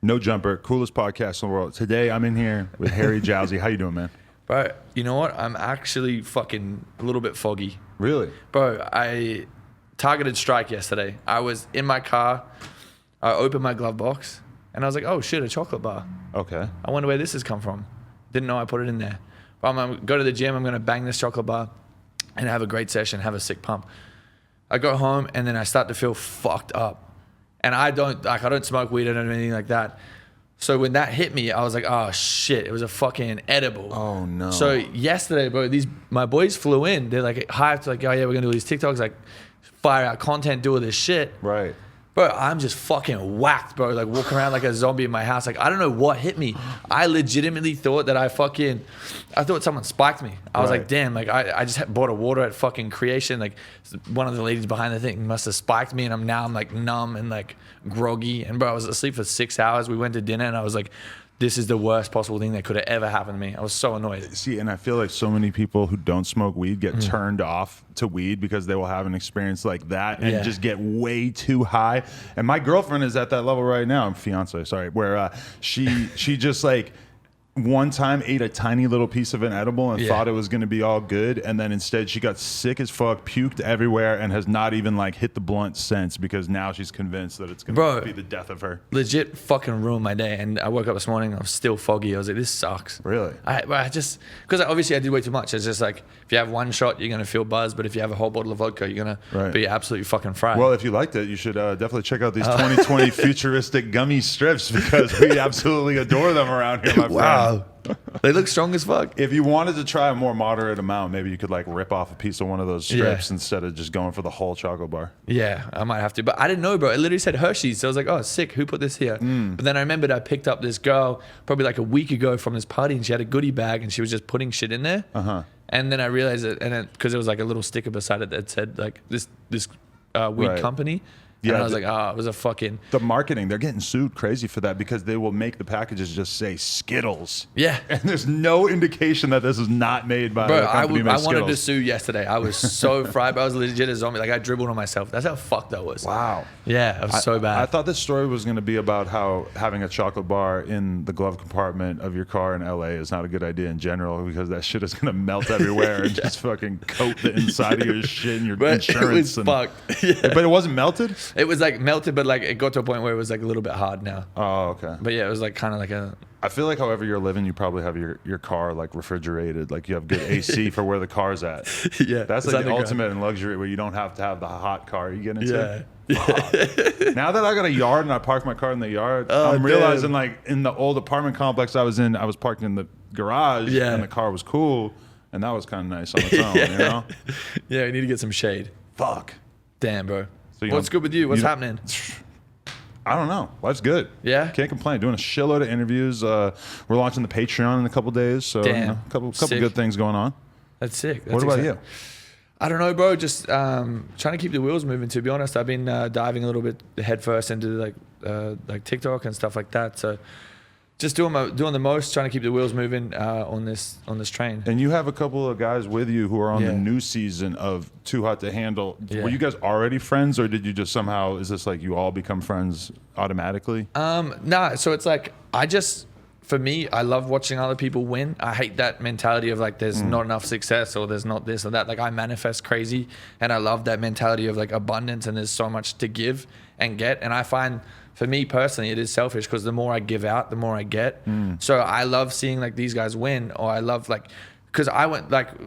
No Jumper, coolest podcast in the world. Today I'm in here with Harry Jowsey. How you doing, man? Bro, you know what? I'm actually fucking a little bit foggy. Really? Bro, I targeted strike yesterday. I was in my car. I opened my glove box and I was like, oh shit, a chocolate bar. Okay. I wonder where this has come from. Didn't know I put it in there. But I'm going to go to the gym. I'm going to bang this chocolate bar and have a great session, have a sick pump. I go home and then I start to feel fucked up. And I don't smoke weed, I don't do anything like that. So when that hit me, I was like, oh shit, it was a fucking edible. Oh no. So yesterday, bro, my boys flew in. They're like hyped, like, oh yeah, we're gonna do these TikToks, like fire out content, do all this shit. Right. Bro, I'm just fucking whacked, bro. Like walking around like a zombie in my house. Like I don't know what hit me. I legitimately thought that I thought someone spiked me. I was like, damn, like I just bought a water at fucking Creation. Like one of the ladies behind the thing must have spiked me, and I'm like numb and like groggy. And bro, I was asleep for 6 hours. We went to dinner and I was like, this is the worst possible thing that could have ever happened to me. I was so annoyed. See, and I feel like so many people who don't smoke weed get turned off to weed because they will have an experience like that and just get way too high. And my girlfriend is at that level right now. I'm fiance, sorry, where she just like one time ate a tiny little piece of an edible and thought it was going to be all good, and then instead she got sick as fuck, puked everywhere, and has not even like hit the blunt since, because now she's convinced that it's going to be the death of her. Legit fucking ruined my day. And I woke up this morning, I was still foggy. I was like, this sucks. Really? I just, because obviously I did way too much. It's just like, if you have one shot, you're going to feel buzzed, but if you have a whole bottle of vodka, you're going to be absolutely fucking fried. Well, if you liked it, you should definitely check out these 2020 futuristic gummy strips, because we absolutely adore them around here, my friend. Wow. They look strong as fuck. If you wanted to try a more moderate amount, maybe you could like rip off a piece of one of those strips instead of just going for the whole chocolate bar. Yeah, I might have to. But I didn't know, bro. It literally said Hershey's. So I was like, oh, sick. Who put this here? But then I remembered I picked up this girl probably like a week ago from this party, and she had a goodie bag and she was just putting shit in there. And then I realized it, and then because there was like a little sticker beside it that said like this weed company. Yeah, and I was like, it was a fucking... The marketing, they're getting sued crazy for that, because they will make the packages just say Skittles. Yeah. And there's no indication that this is not made by a company I wanted to sue yesterday. I was so fried, but I was legit a zombie. Like, I dribbled on myself. That's how fucked that was. Wow. Yeah, it was so bad. I thought this story was going to be about how having a chocolate bar in the glove compartment of your car in LA is not a good idea in general, because that shit is going to melt everywhere and just fucking coat the inside of your shit and your insurance. It was fucked. But it wasn't melted? It was like melted, but like it got to a point where it was like a little bit hard now. Oh, okay. But yeah, it was like kind of like a... I feel like however you're living, you probably have your car like refrigerated. Like you have good AC for where the car's at. Yeah. That's like the ultimate in luxury, where you don't have to have the hot car you get into. Yeah. Now that I got a yard and I parked my car in the yard, I'm realizing like in the old apartment complex I was in, I was parked in the garage and the car was cool. And that was kind of nice on its own, you know? Yeah, you need to get some shade. Fuck. Damn, bro. So what's good with you? What's happening? I don't know. Life's good. Yeah? Can't complain. Doing a shitload of interviews. We're launching the Patreon in a couple days. So a couple good things going on. That's sick. What about you? I don't know, bro. Just trying to keep the wheels moving, to be honest. I've been diving a little bit headfirst into like TikTok and stuff like that. So just doing the most, trying to keep the wheels moving on this train. And you have a couple of guys with you who are on the new season of Too Hot to Handle. Were you guys already friends, or did you just somehow, is this like you all become friends automatically? Nah, so it's like for me, I love watching other people win. I hate that mentality of like there's not enough success, or there's not this or that. Like I manifest crazy, and I love that mentality of like abundance, and there's so much to give and get. And I find, for me personally, it is selfish, because the more I give out, the more I get. So I love seeing like these guys win, or I love like, because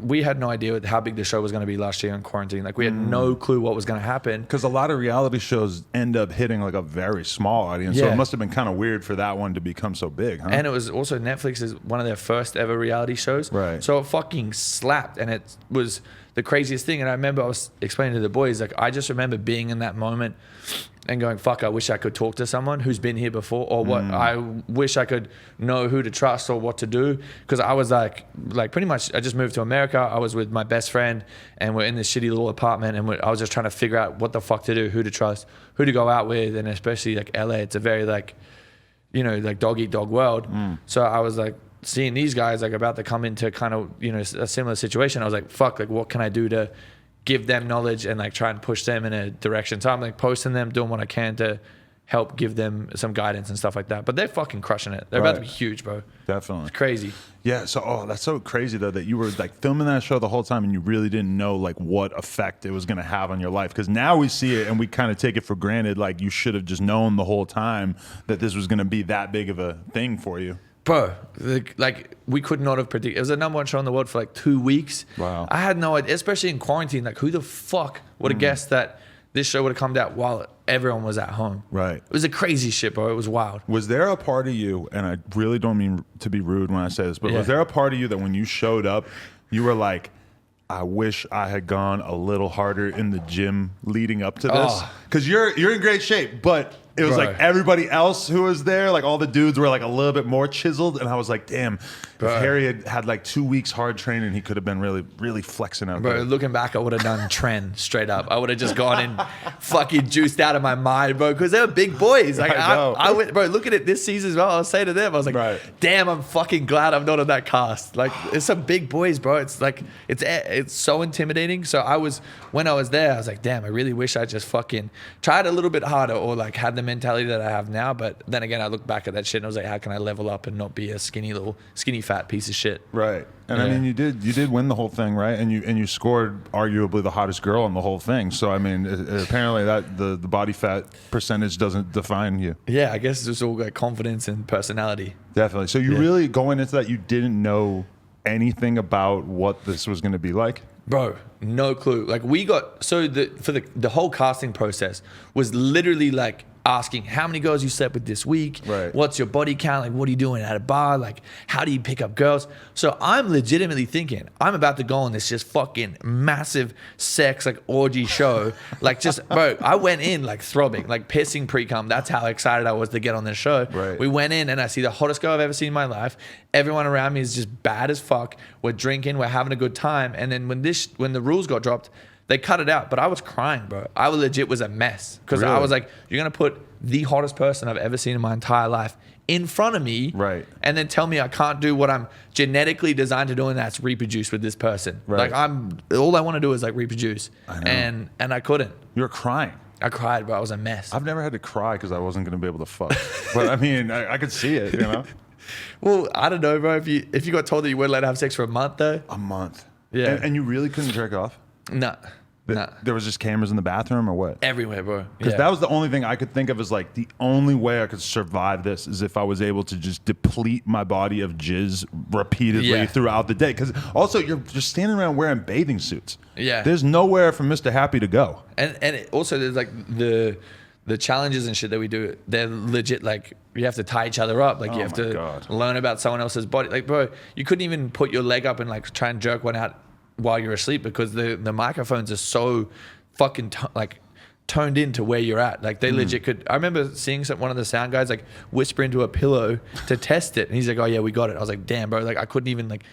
we had no idea how big the show was going to be last year in quarantine. Like we had no clue what was going to happen. Because a lot of reality shows end up hitting like a very small audience. So it must have been kind of weird for that one to become so big, huh? And it was also Netflix is one of their first ever reality shows. Right. So it fucking slapped, and it was the craziest thing. And I remember I was explaining to the boys, like I just remember being in that moment and going, fuck, I wish I could talk to someone who's been here before, or what I wish I could know who to trust or what to do. Because I was like pretty much, I just moved to America. I was with my best friend, and we're in this shitty little apartment, and I was just trying to figure out what the fuck to do, who to trust, who to go out with. And especially like LA, it's a very like, you know, like dog eat dog world. So I was like seeing these guys like about to come into kind of, you know, a similar situation. I was like, fuck, like what can I do to give them knowledge and like try and push them in a direction? So I'm like posting them, doing what I can to help give them some guidance and stuff like that. But they're fucking crushing it. They're about to be huge, bro. Definitely. It's crazy. Yeah. So, that's so crazy though, that you were like filming that show the whole time and you really didn't know like what effect it was going to have on your life. Cause now we see it and we kind of take it for granted. Like you should have just known the whole time that this was going to be that big of a thing for you. Bro, like we could not have predicted. It was the #1 show in the world for like 2 weeks. Wow. I had no idea, especially in quarantine. Like who the fuck would have guessed that this show would have come out while everyone was at home? Right. It was a crazy shit, bro. It was wild. Was there a part of you, and I really don't mean to be rude when I say this, but was there a part of you that when you showed up, you were like, I wish I had gone a little harder in the gym leading up to this? Because you're in great shape, but it was like everybody else who was there, like all the dudes were like a little bit more chiseled, and I was like, damn, if Harry had like 2 weeks hard training, he could have been really, really flexing out there. Looking back, I would have done trend straight up. I would have just gone in fucking juiced out of my mind, bro, because they were big boys. Like I went, bro, look at it this season as well. I was saying to them, I was like, damn, I'm fucking glad I'm not on that cast. Like it's some big boys, bro. It's like, it's so intimidating. So when I was there, I was like, damn, I really wish I just fucking tried a little bit harder or like had the mentality that I have now. But then again, I look back at that shit and I was like, how can I level up and not be a skinny fat piece of shit? Right. And I mean, you did win the whole thing, right? And you scored arguably the hottest girl in the whole thing. So I mean, apparently that the body fat percentage doesn't define you. Yeah, I guess it's just all like confidence and personality. Definitely. So you really going into that, you didn't know anything about what this was going to be like? Bro, no clue. Like the whole casting process was literally like asking how many girls you slept with this week, what's your body count, like what are you doing at a bar, like how do you pick up girls. So I'm legitimately thinking I'm about to go on this just fucking massive sex like orgy show. Like just, bro, I went in like throbbing, like pissing pre-cum. That's how excited I was to get on this show. We went in and I see the hottest girl I've ever seen in my life. Everyone around me is just bad as fuck. We're drinking, we're having a good time. And then when the rules got dropped, they cut it out, but I was crying, bro. I legit was a mess because I was like, you're going to put the hottest person I've ever seen in my entire life in front of me and then tell me I can't do what I'm genetically designed to do, and that's reproduce with this person. Like all I want to do is like reproduce. And I couldn't. You were crying. I cried, bro. I was a mess. I've never had to cry because I wasn't going to be able to fuck. But I mean, I could see it, you know? Well, I don't know, bro. If you got told that you weren't allowed to have sex for a month, though. A month. Yeah. And you really couldn't jerk off? Nah. There was just cameras in the bathroom or what? Everywhere, bro. Because that was the only thing I could think of as like the only way I could survive this is if I was able to just deplete my body of jizz repeatedly throughout the day. Because also you're just standing around wearing bathing suits. Yeah. There's nowhere for Mr. Happy to go. And also there's like the challenges and shit that we do. They're legit like you have to tie each other up. Like you have to learn about someone else's body. Like, bro, you couldn't even put your leg up and like try and jerk one out while you're asleep because the microphones are so fucking toned into where you're at. Like they legit could. I remember seeing one of the sound guys like whisper into a pillow to test it, and he's like, "Oh yeah, we got it." I was like, "Damn, bro!" Like I couldn't even like,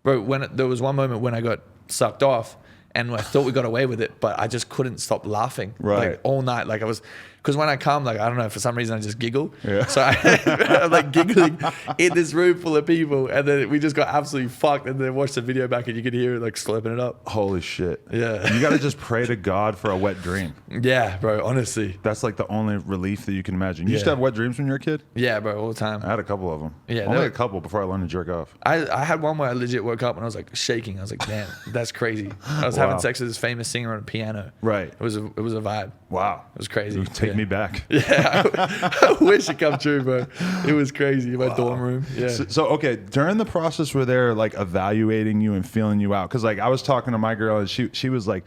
bro. There was one moment when I got sucked off, and I thought we got away with it, but I just couldn't stop laughing like all night. Like I was. Because when I come, like, I don't know, for some reason I just giggle. Yeah. So I'm like giggling in this room full of people. And then we just got absolutely fucked. And then watched the video back and you could hear it like slurping it up. Holy shit. Yeah. You got to just pray to God for a wet dream. Yeah, bro, honestly. That's like the only relief that you can imagine. You used to have wet dreams when you were a kid? Yeah, bro, all the time. I had a couple of them. Yeah. Only a couple before I learned to jerk off. I had one where I legit woke up and I was like shaking. I was like, damn, that's crazy. I was having sex with this famous singer on a piano. Right. It was a vibe. Wow. It was crazy. Take me back. Yeah. I wish it come true, bro. It was crazy in my dorm room. Yeah. So okay, during the process where they're like evaluating you and feeling you out, because like I was talking to my girl and she was like,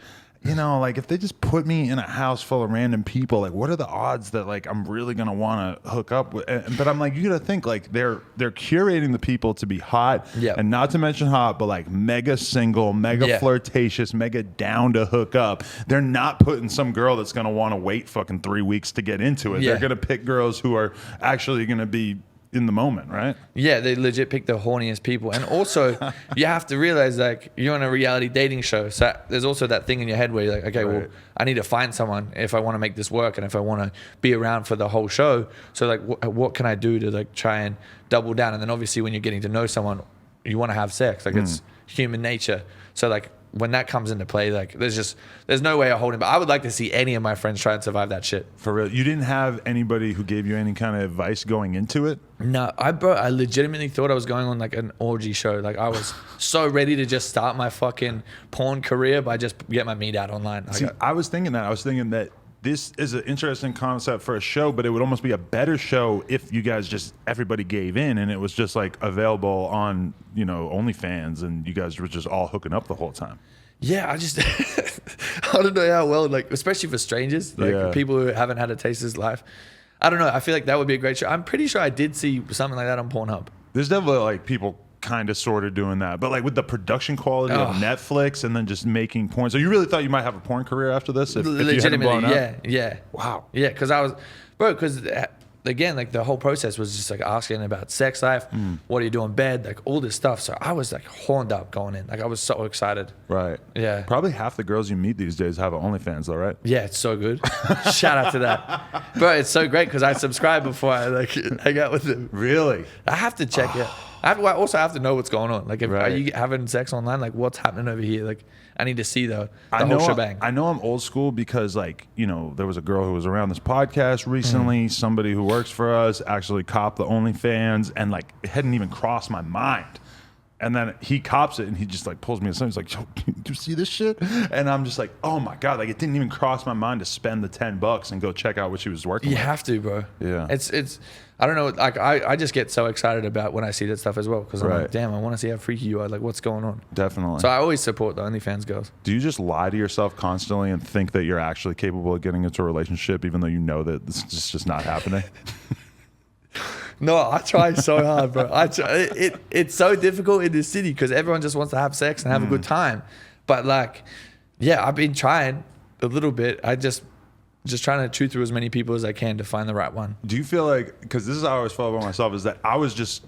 you know, like if they just put me in a house full of random people, like what are the odds that like I'm really gonna want to hook up with? But I'm like, you gotta think like they're curating the people to be hot, and not to mention hot, but like mega single, mega flirtatious, mega down to hook up. They're not putting some girl that's gonna want to wait fucking 3 weeks to get into it. They're gonna pick girls who are actually gonna be in the moment, right? Yeah, they legit pick the horniest people. And also, you have to realize, like, you're on a reality dating show. So there's also that thing in your head where you're like, okay, well, I need to find someone if I want to make this work and if I want to be around for the whole show. So, like, what can I do to, like, try and double down? And then, obviously, when you're getting to know someone, you want to have sex. Like, it's human nature. So, like, when that comes into play, like there's no way of holding. But I would like to see any of my friends try and survive that shit. For real, you didn't have anybody who gave you any kind of advice going into it? No, I legitimately thought I was going on like an orgy show. Like I was so ready to just start my fucking porn career by just get my meat out online. See, I was thinking that this is an interesting concept for a show, but it would almost be a better show if you guys everybody gave in and it was just like available on, OnlyFans, and you guys were just all hooking up the whole time. Yeah, I just I don't know how well, like especially for strangers, like people who haven't had a taste of this life. I don't know. I feel like that would be a great show. I'm pretty sure I did see something like that on Pornhub. There's definitely like people kind of sort of doing that, but like with the production quality of Netflix and then just making porn. So you really thought you might have a porn career after this? If you hadn't blown up? Yeah. Wow. Yeah, because again, like the whole process was just like asking about sex life, what do you do in bed, like all this stuff. So I was like horned up going in. Like I was so excited. Right. Yeah. Probably half the girls you meet these days have OnlyFans though, right? Yeah, it's so good. Shout out to that. Bro, it's so great because I subscribe before I like hang out with them. Really? I have to check it. I also have to know what's going on. Like, are you having sex online? Like, what's happening over here? Like, I need to see the whole shebang. I know I'm old school because, like, there was a girl who was around this podcast recently. Somebody who works for us actually copped the OnlyFans, and like, it hadn't even crossed my mind. And then he cops it, and he just like pulls me aside. He's like, "Yo, do you see this shit?" And I'm just like, "Oh my god!" Like, it didn't even cross my mind to spend the $10 and go check out what she was working. You with. have to, bro. Yeah. It's. I don't know. Like, I just get so excited about when I see that stuff as well because I'm like, damn, I want to see how freaky you are. Like, what's going on? Definitely. So I always support the OnlyFans girls. Do you just lie to yourself constantly and think that you're actually capable of getting into a relationship, even though you know that this is just not happening? No, I try so hard, bro. It's so difficult in this city because everyone just wants to have sex and have a good time. But like, yeah, I've been trying a little bit. I just trying to chew through as many people as I can to find the right one. Do you feel like, because this is how I always felt about myself, is that I would just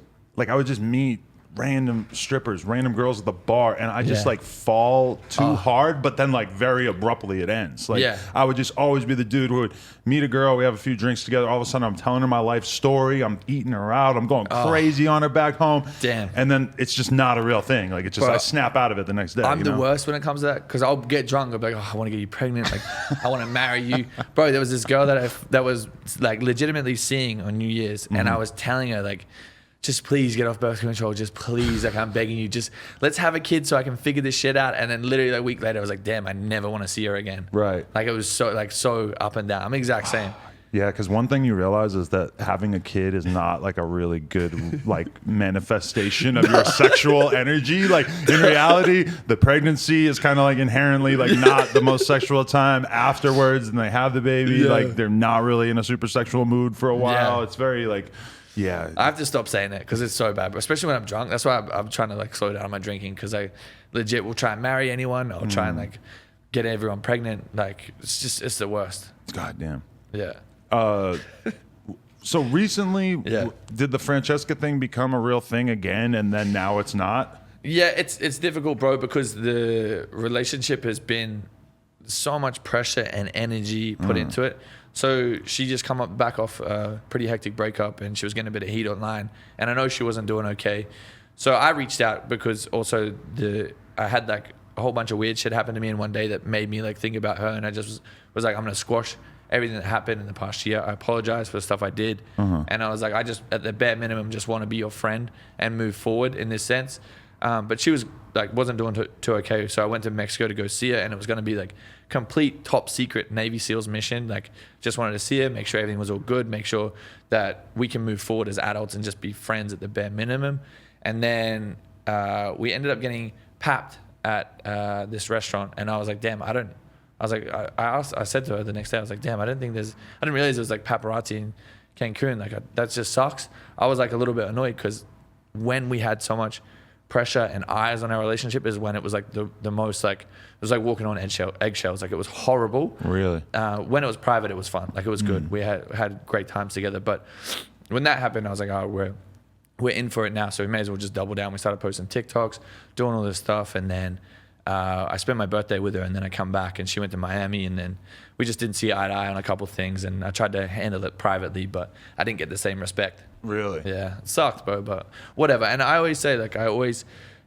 meet random strippers, random girls at the bar, and I just like fall too hard, but then like very abruptly it ends. Like I would just always be the dude who would meet a girl, we have a few drinks together, all of a sudden I'm telling her my life story, I'm eating her out, I'm going crazy on her back home. Damn. And then it's just not a real thing. Like it's just, I snap out of it the next day. I'm the worst when it comes to that because I'll get drunk, I'll be like, I want to get you pregnant, like I want to marry you. Bro, there was this girl that was like legitimately seeing on New Year's, and I was telling her like, just please get off birth control. Just please, like I'm begging you, just let's have a kid so I can figure this shit out. And then literally a week later, I was like, damn, I never want to see her again. Right. Like it was so up and down. I'm the exact same. Yeah, because one thing you realize is that having a kid is not like a really good like manifestation of your sexual energy. Like in reality, the pregnancy is kind of like inherently like not the most sexual time afterwards, and they have the baby. Like they're not really in a super sexual mood for a while. It's very like. Yeah, I have to stop saying that because it's so bad, but especially when I'm drunk. That's why I'm trying to like slow down on my drinking because I legit will try and marry anyone. I'll try and like get everyone pregnant. Like it's the worst. God damn. Yeah. So recently, did the Francesca thing become a real thing again, and then now it's not? Yeah, it's difficult, bro, because the relationship has been so much pressure and energy put into it. So she just come back off a pretty hectic breakup, and she was getting a bit of heat online, and I know she wasn't doing okay. So I reached out because also I had like a whole bunch of weird shit happen to me in one day that made me like think about her, and I just was like, I'm gonna squash everything that happened in the past year. I apologize for the stuff I did, and I was like, I just at the bare minimum just want to be your friend and move forward in this sense. But she was like wasn't doing too okay, so I went to Mexico to go see her, and it was going to be like complete top secret Navy SEALs mission. Like just wanted to see her, make sure everything was all good, make sure that we can move forward as adults and just be friends at the bare minimum. And then we ended up getting papped at this restaurant, and I was like, damn, I said to her the next day, I was like, damn, I didn't realize it was like paparazzi in Cancun. Like that just sucks. I was like a little bit annoyed because when we had so much pressure and eyes on our relationship is when it was like the most like, it was like walking on eggshells. Like it was horrible. Really? When it was private, it was fun. Like it was good. We had great times together. But when that happened, I was like, oh, we're in for it now. So we may as well just double down. We started posting TikToks, doing all this stuff. And then I spent my birthday with her, and then I come back and she went to Miami, and then we just didn't see eye to eye on a couple of things, and I tried to handle it privately, but I didn't get the same respect. Really? Yeah, it sucked, bro, but whatever. And I always say, like, I always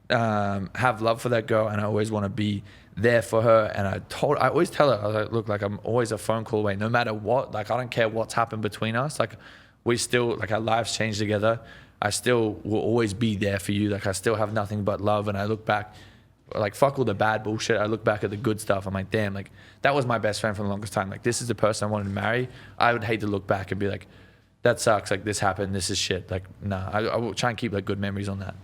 have love for that girl, and I always want to be there for her. And I always tell her, I was like, look, like I'm always a phone call away, no matter what. Like I don't care what's happened between us. Like we still, like our lives changed together. I still will always be there for you. Like I still have nothing but love. And I look back, like fuck all the bad bullshit. I look back at the good stuff. I'm like, damn, like that was my best friend for the longest time. Like this is the person I wanted to marry. I would hate to look back and be like, that sucks. Like this happened. This is shit. Like, nah, I will try and keep like good memories on that.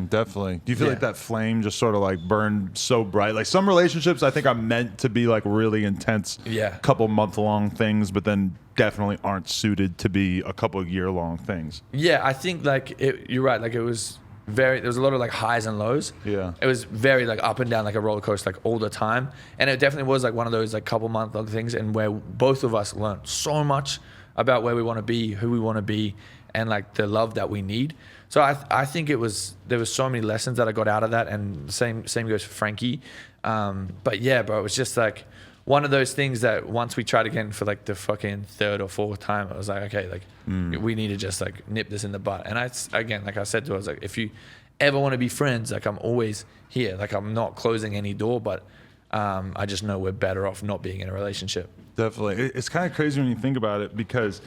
Definitely. Do you feel like that flame just sort of like burned so bright? Like some relationships I think are meant to be like really intense, couple month-long things, but then definitely aren't suited to be a couple year-long things. Yeah, I think like you're right. Like it was there was a lot of like highs and lows. Yeah. It was very like up and down, like a roller coaster, like all the time. And it definitely was like one of those like couple month-long things, and where both of us learned so much about where we want to be, who we want to be, and like the love that we need. So I think there was so many lessons that I got out of that, and same goes for Frankie. But yeah, bro, it was just like one of those things that once we tried again for like the fucking third or fourth time, I was like, okay, like we need to just like nip this in the butt. And again, like I said to her, I was like, if you ever want to be friends, like I'm always here. Like I'm not closing any door, but I just know we're better off not being in a relationship. Definitely. It's kind of crazy when you think about it, because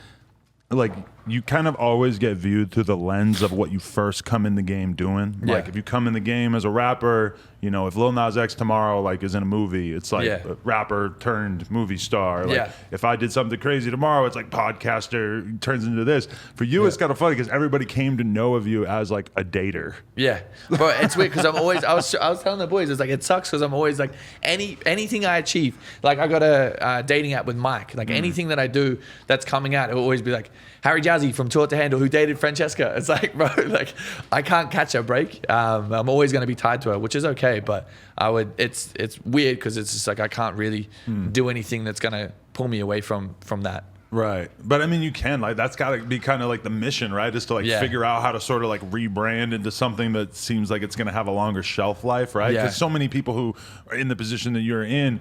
like you kind of always get viewed through the lens of what you first come in the game doing. Yeah. Like if you come in the game as a rapper, you know, if Lil Nas X tomorrow like is in a movie, it's like a rapper turned movie star. Like if I did something crazy tomorrow, it's like podcaster turns into this. For you, it's kind of funny because everybody came to know of you as like a dater. Yeah, but it's weird because I'm always. I was telling the boys, it's like it sucks because I'm always like anything I achieve. Like I got a dating app with Mike. Like anything that I do that's coming out, it will always be like Harry Jowsey from Tour to Handle who dated Francesca. It's like, bro, like I can't catch a break. I'm always going to be tied to her, which is okay. But it's weird because it's just like I can't really do anything that's going to pull me away from that. Right. But I mean, you can, like, that's got to be kind of like the mission, right? Is to like figure out how to sort of like rebrand into something that seems like it's going to have a longer shelf life, right? Because so many people who are in the position that you're in,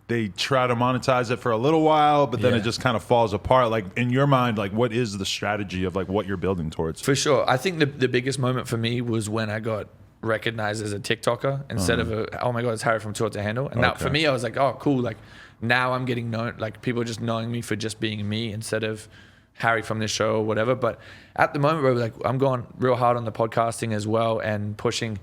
they try to monetize it for a little while, but then it just kind of falls apart. Like in your mind, like what is the strategy of like what you're building towards? For sure. I think the biggest moment for me was when I got recognized as a TikToker instead of oh my God, it's Harry from Tour to Handle. And that for me, I was like, oh, cool. Like now I'm getting known, like people just knowing me for just being me instead of Harry from this show or whatever. But at the moment, like I'm going real hard on the podcasting as well and pushing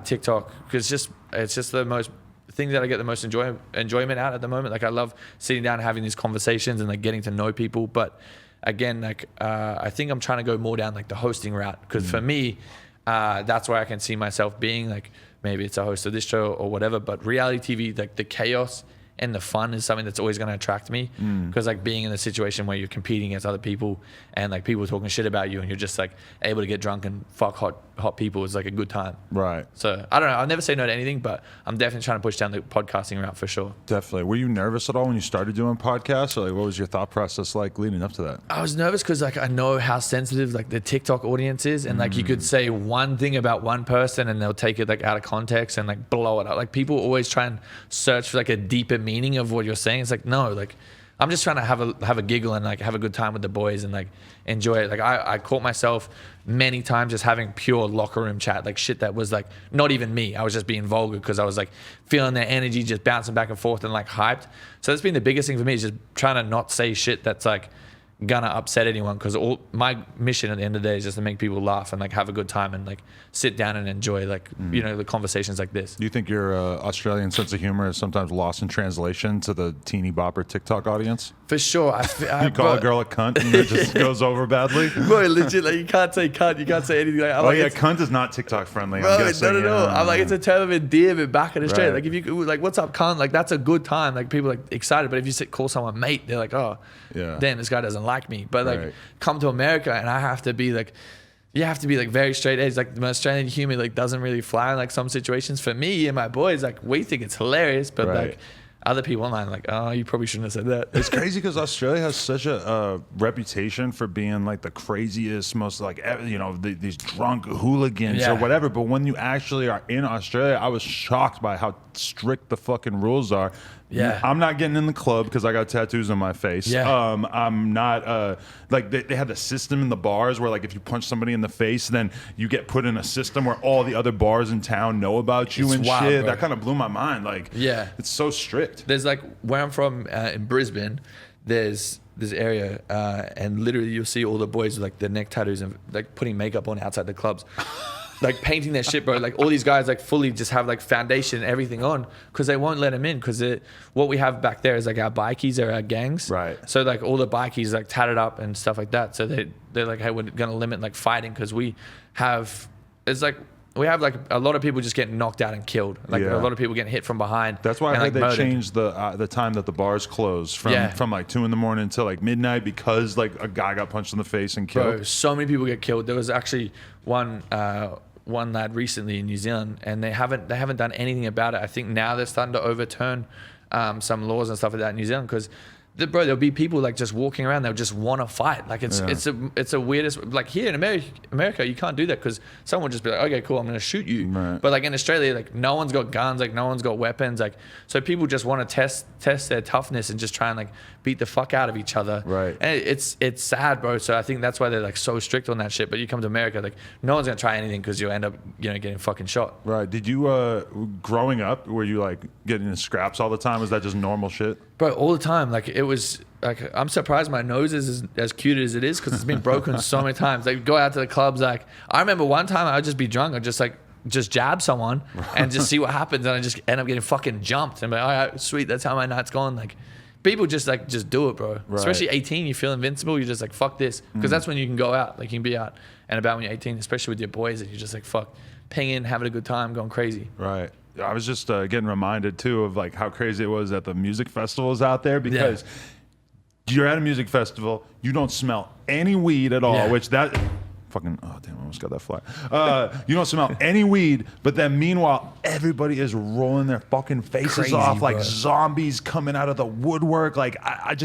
TikTok because it's just the most thing that I get the most enjoyment out at the moment. Like I love sitting down and having these conversations and like getting to know people. But again, like I think I'm trying to go more down like the hosting route because for me, that's where I can see myself being. Like maybe it's a host of this show or whatever. But reality TV, like the chaos and the fun is something that's always going to attract me because like being in a situation where you're competing against other people and like people talking shit about you and you're just like able to get drunk and fuck hot people is like a good time. Right. So I don't know. I'll never say no to anything, but I'm definitely trying to push down the podcasting route for sure. Definitely. Were you nervous at all when you started doing podcasts, or like what was your thought process like leading up to that? I was nervous because like I know how sensitive like the TikTok audience is, and like you could say one thing about one person and they'll take it like out of context and like blow it up. Like people always try and search for like a deeper meaning of what you're saying. It's like no, like I'm just trying to have a giggle and like have a good time with the boys and like enjoy it. Like I caught myself many times just having pure locker room chat, like shit that was like not even me. I was just being vulgar because I was like feeling their energy just bouncing back and forth and like hyped. So that's been the biggest thing for me is just trying to not say shit that's like gonna upset anyone, because all my mission at the end of the day is just to make people laugh and like have a good time and like sit down and enjoy like you know the conversations like this. Do you think your Australian sense of humor is sometimes lost in translation to the teeny bopper TikTok audience? For sure. You call a girl a cunt and it just goes over badly? Bro, legit, like you can't say cunt, you can't say anything like that. Oh yeah, cunt is not TikTok friendly. Bro, I'm guessing. No. I'm like, it's a term of endearment back in Australia. Right. Like if you like, what's up, cunt? Like that's a good time. Like people are like excited. But if you call someone mate, they're like, oh, damn, this guy doesn't like me. But like come to America and I have to be like, you have to be like very straight edge. Like the Australian humor like doesn't really fly in like some situations. For me and my boys, like we think it's hilarious, but like other people online like, oh, you probably shouldn't have said that. It's crazy because Australia has such a reputation for being like the craziest, most like, you know, these drunk hooligans or whatever. But when you actually are in Australia, I was shocked by how strict the fucking rules are. Yeah. I'm not getting in the club because I got tattoos on my face. Yeah. I'm not like they have the system in the bars where like if you punch somebody in the face, then you get put in a system where all the other bars in town know about you and wild, shit. bro. That kind of blew my mind. Like, yeah, it's so strict. There's like where I'm from in Brisbane. There's this area and literally you'll see all the boys with like their neck tattoos and like putting makeup on outside the clubs. Like painting their shit, bro. Like all these guys like fully just have like foundation and everything on because they won't let them in because what we have back there is like our bikies are our gangs. Right. So like all the bikies like tatted up and stuff like that. So they're like, hey, we're going to limit like fighting because we have like a lot of people just getting knocked out and killed. Like a lot of people getting hit from behind. That's why I heard like they changed the time that the bars close from like 2 a.m. until like midnight because like a guy got punched in the face and killed. Bro, so many people get killed. There was actually one lad recently in New Zealand, and they haven't done anything about it. I think now they're starting to overturn some laws and stuff like that in New Zealand because. Bro, there'll be people like just walking around. They'll just want to fight. Like it's a weirdest. Like here in America, you can't do that because someone will just be like, okay, cool, I'm gonna shoot you. Right. But like in Australia, like no one's got guns. Like no one's got weapons. Like so people just want to test their toughness and just try and like beat the fuck out of each other. Right. And it's sad, bro. So I think that's why they're like so strict on that shit. But you come to America, like no one's gonna try anything because you'll end up getting fucking shot. Right. Did you growing up were you like getting in scraps all the time? Was that just normal shit? Bro, all the time. Like it was like I'm surprised my nose is as cute as it is because it's been broken so many times. Like go out to the clubs. Like I remember one time I would just be drunk. I'd just jab someone and just see what happens, and I just end up getting fucking jumped. And be like, all right, sweet, that's how my night's gone. Like people just do it, bro. Right. Especially 18, you feel invincible. You're just like fuck this because that's when you can go out. Like you can be out and about when you're 18, especially with your boys, and you're just like fuck, pinging, having a good time, going crazy. Right. I was just getting reminded too of like how crazy it was at the music festivals out there because you're at a music festival, you don't smell any weed at all, which that fucking, oh damn, I almost got that fly. You don't smell any weed, but then meanwhile, everybody is rolling their fucking faces off like zombies coming out of the woodwork. Like I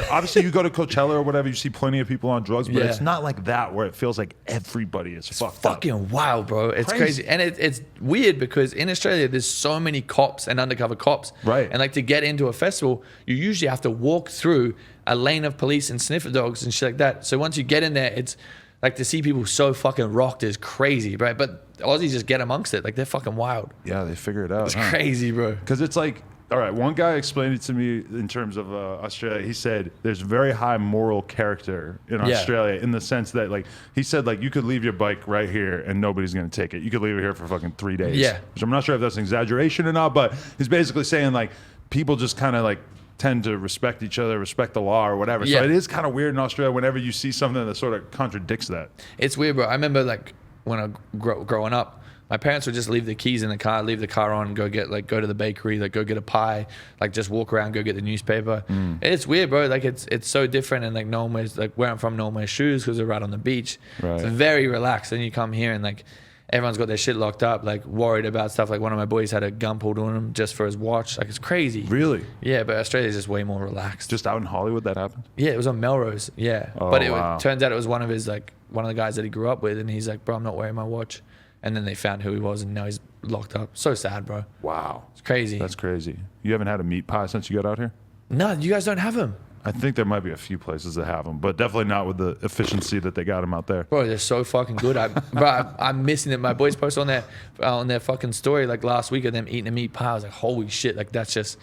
obviously you go to Coachella or whatever, you see plenty of people on drugs, but it's not like that where it feels like everybody is fucking wild, bro. It's crazy. And it's weird because in Australia, there's so many cops and undercover cops. Right. And like to get into a festival, you usually have to walk through a lane of police and sniffer dogs and shit like that. So once you get in there, it's like to see people so fucking rocked is crazy, right? But Aussies just get amongst it. Like they're fucking wild. Yeah, they figure it out. It's crazy, bro. Because it's like, all right, one guy explained it to me in terms of Australia. He said there's very high moral character in Australia in the sense that like, he said like you could leave your bike right here and nobody's going to take it. You could leave it here for fucking 3 days. Yeah. Which I'm not sure if that's an exaggeration or not, but he's basically saying like people just kind of like tend to respect each other, respect the law or whatever. So it is kind of weird in Australia whenever you see something that sort of contradicts that. It's weird, bro. I remember like when I growing up, my parents would just leave the keys in the car, leave the car on, go to the bakery, like go get a pie, like just walk around, go get the newspaper. It's weird, bro. Like it's so different, and like no one wears, like where I'm from, no one wears shoes because they're right on the beach. Right. It's very relaxed. And you come here and like everyone's got their shit locked up, like worried about stuff. Like one of my boys had a gun pulled on him just for his watch. Like it's crazy. Really? Yeah, but Australia's just way more relaxed. Just out in Hollywood that happened? Yeah, it was on Melrose. Yeah. Oh, but it wow. turns out it was one of the guys that he grew up with, and he's like, bro, I'm not wearing my watch. And then they found who he was, and now he's locked up. So sad, bro. Wow. It's crazy. That's crazy. You haven't had a meat pie since you got out here? No, you guys don't have them. I think there might be a few places that have them, but definitely not with the efficiency that they got them out there. Bro, they're so fucking good. I'm missing it. My boys posted on their fucking story like last week of them eating a meat pie. I was like, holy shit, like that's just,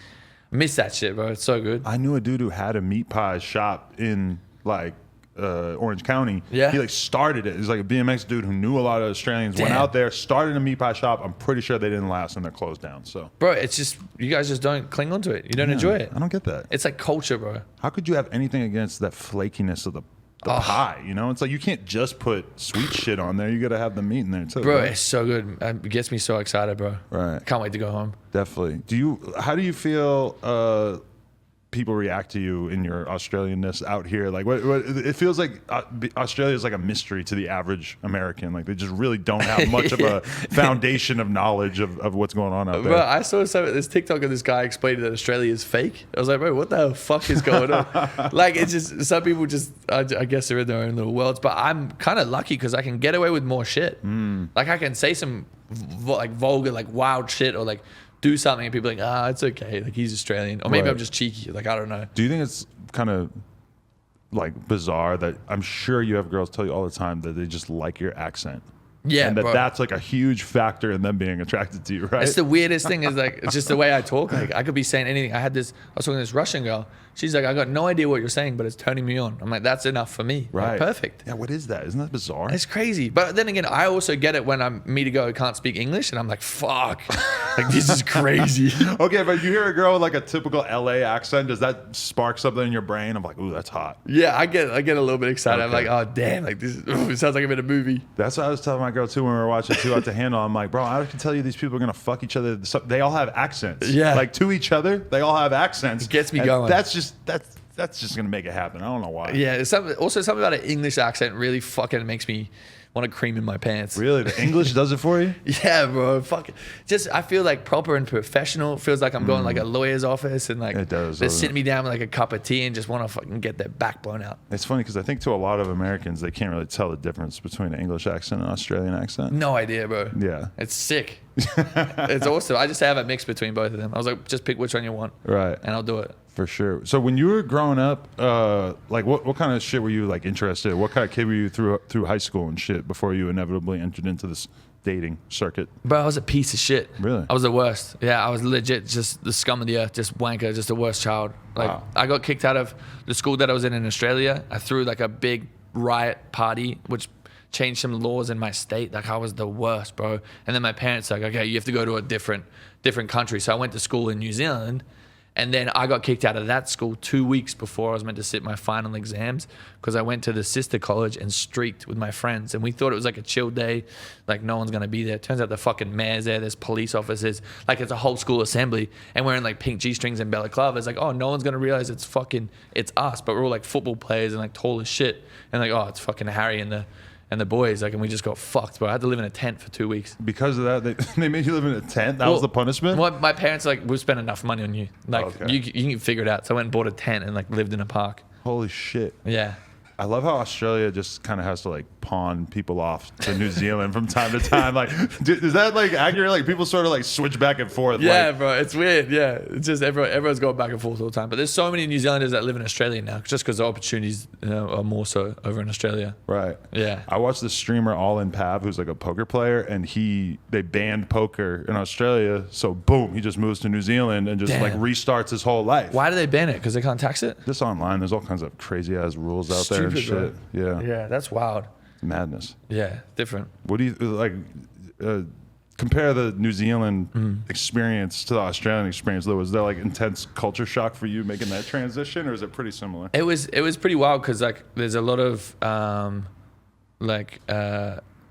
I miss that shit, bro. It's so good. I knew a dude who had a meat pie shop in like Orange County. Yeah. He like started it. He's like a BMX dude who knew a lot of Australians. Damn. Went out there, started a meat pie shop. I'm pretty sure they didn't last and they're closed down. So, bro, it's just you guys just don't cling onto it. You don't enjoy it. I don't get that. It's like culture, bro. How could you have anything against that flakiness of the pie? You know, it's like you can't just put sweet shit on there. You got to have the meat in there too. Bro, right? it's so good. It gets me so excited, bro. Right. Can't wait to go home. Definitely. How do you feel? People react to you in your Australianness out here? Like what it feels like Australia is like a mystery to the average American. Like they just really don't have much of a foundation of knowledge of what's going on out there. Bro, I saw this TikTok of this guy explaining that Australia is fake. I was like, bro, what the fuck is going on? Like it's just, some people just, I guess they're in their own little worlds, but I'm kind of lucky because I can get away with more shit. Like I can say some like vulgar, like wild shit or like do something and people are like, it's okay. Like he's Australian. Or maybe Right. I'm just cheeky. Like, I don't know. Do you think it's kind of like bizarre that I'm sure you have girls tell you all the time that they just like your accent? Yeah, and bro. that's like a huge factor in them being attracted to you, right? It's the weirdest thing is like, it's just the way I talk. Like I could be saying anything. I was talking to this Russian girl. She's like, I got no idea what you're saying, but it's turning me on. I'm like, that's enough for me. Right. Like, perfect. Yeah, what is that? Isn't that bizarre? It's crazy. But then again, I also get it when I'm me to go who can't speak English and I'm like, fuck. Like this is crazy. Okay, but you hear a girl with like a typical LA accent, does that spark something in your brain? I'm like, ooh, that's hot. Yeah, I get a little bit excited. I'm Okay. like, oh damn, like this it sounds like I'm in a movie. That's what I was telling my girl too when we were watching Too Hot to Handle. I'm like, bro, I can tell you these people are gonna fuck each other. They all have accents. Yeah. Like to each other, they all have accents. It gets me And going. That's just gonna make it happen. I don't know why. Yeah, it's also something about an English accent really fucking makes me want to cream in my pants. Really? The English does it for you? Yeah, bro. Fuck it. Just I feel like proper and professional. It feels like I'm going like a lawyer's office and like It does, they're doesn't sitting it? me down with like a cup of tea and just want to fucking get their back blown out. It's funny because I think to a lot of Americans, they can't really tell the difference between an English accent and an Australian accent. No idea, bro. Yeah. It's sick. It's awesome. I just have a mix between both of them. I was like, just pick which one you want. Right. And I'll do it. For sure. So when you were growing up, like what kind of shit were you like interested in? What kind of kid were you through high school and shit before you inevitably entered into this dating circuit? Bro, I was a piece of shit. Really? I was the worst. Yeah, I was legit just the scum of the earth, just wanker, just the worst child. Like Wow. I got kicked out of the school that I was in Australia. I threw like a big riot party, which changed some laws in my state. Like I was the worst, bro. And then my parents like, okay, you have to go to a different country. So I went to school in New Zealand. And then I got kicked out of that school 2 weeks before I was meant to sit my final exams because I went to the sister college and streaked with my friends. And we thought it was like a chill day, like no one's going to be there. Turns out the fucking mayor's there, there's police officers, like it's a whole school assembly. And we're in like pink G-strings and balaclavas. Like, oh, no one's going to realize it's us. But we're all like football players and like tall as shit. And like, oh, it's fucking Harry and the boys, like, and we just got fucked, bro. I had to live in a tent for 2 weeks. Because of that, they made you live in a tent? That was the punishment? Well, my parents like, we've spent enough money on you. Like, Okay. you can figure it out. So I went and bought a tent and like lived in a park. Holy shit. Yeah. I love how Australia just kind of has to like pawn people off to New Zealand from time to time. Like, is that like accurate? Like people sort of like switch back and forth. Yeah, like, bro, it's weird. Yeah, it's just everyone's going back and forth all the time. But there's so many New Zealanders that live in Australia now, just because the opportunities are more so over in Australia. right. Yeah. I watched this streamer All In Pav, who's like a poker player, and they banned poker in Australia. So boom, he just moves to New Zealand and just Damn. like restarts his whole life. Why do they ban it? Because they can't tax it? Just online, there's all kinds of crazy ass rules out there and Stupid, shit. bro. Yeah. Yeah, that's wild. Madness. Yeah, different. What do you like? Compare the New Zealand experience to the Australian experience. Though, was there like intense culture shock for you making that transition, or is it pretty similar? It was pretty wild because like there's a lot of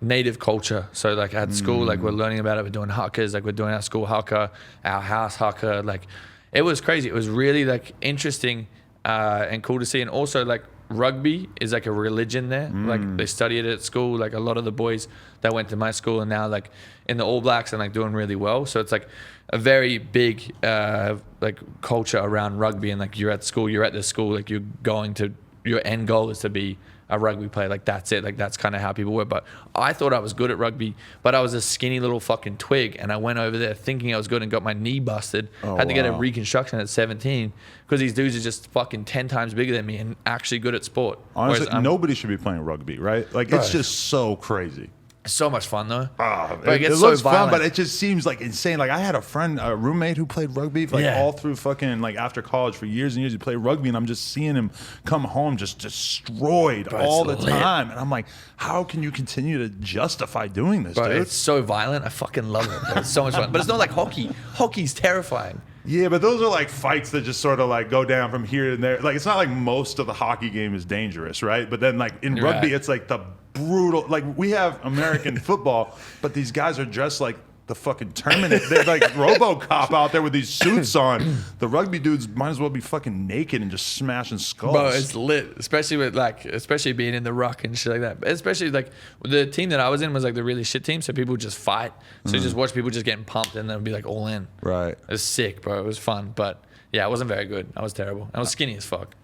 native culture. So like at school, like we're learning about it. We're doing hakas, like we're doing our school haka, our house haka. Like it was crazy. It was really like interesting and cool to see. And also like rugby is like a religion there. Like they study it at school. Like a lot of the boys that went to my school are now like in the All Blacks and like doing really well. So it's like a very big like culture around rugby. And like you're at school, you're at the school, like you're going to, your end goal is to be a rugby player. Like that's it. Like that's kind of how people were. But I thought I was good at rugby, but I was a skinny little fucking twig. And I went over there thinking I was good and got my knee busted. Had to get a reconstruction at 17 because these dudes are just fucking 10 times bigger than me and actually good at sport. Honestly, Whereas I'm nobody should be playing rugby, right? Like Bro. it's just so crazy. so much fun though. It, But it gets it so looks fun, violent. but it just seems like insane. Like I had a roommate who played rugby like Yeah. all through fucking like after college for years and years. He played rugby, and I'm just seeing him come home just destroyed Bro, all the it's lit. time. And I'm like, how can you continue to justify doing this, Bro, dude? it's so violent. I fucking love it. Bro. It's so much fun. But it's not like hockey. Hockey's terrifying. Yeah, but those are like fights that just sort of like go down from here and there. Like it's not like most of the hockey game is dangerous, right? But then like in rugby, Right. it's like the brutal. Like we have American football, but these guys are dressed like the fucking Terminator. They're like RoboCop out there with these suits on. The rugby dudes might as well be fucking naked and just smashing skulls. Bro, it's lit, especially being in the ruck and shit like that. But especially like the team that I was in was like the really shit team, so people would just fight. So you just watch people just getting pumped and they'll be like all in. Right. It was sick, bro. It was fun, but yeah, it wasn't very good. I was terrible. I was skinny as fuck.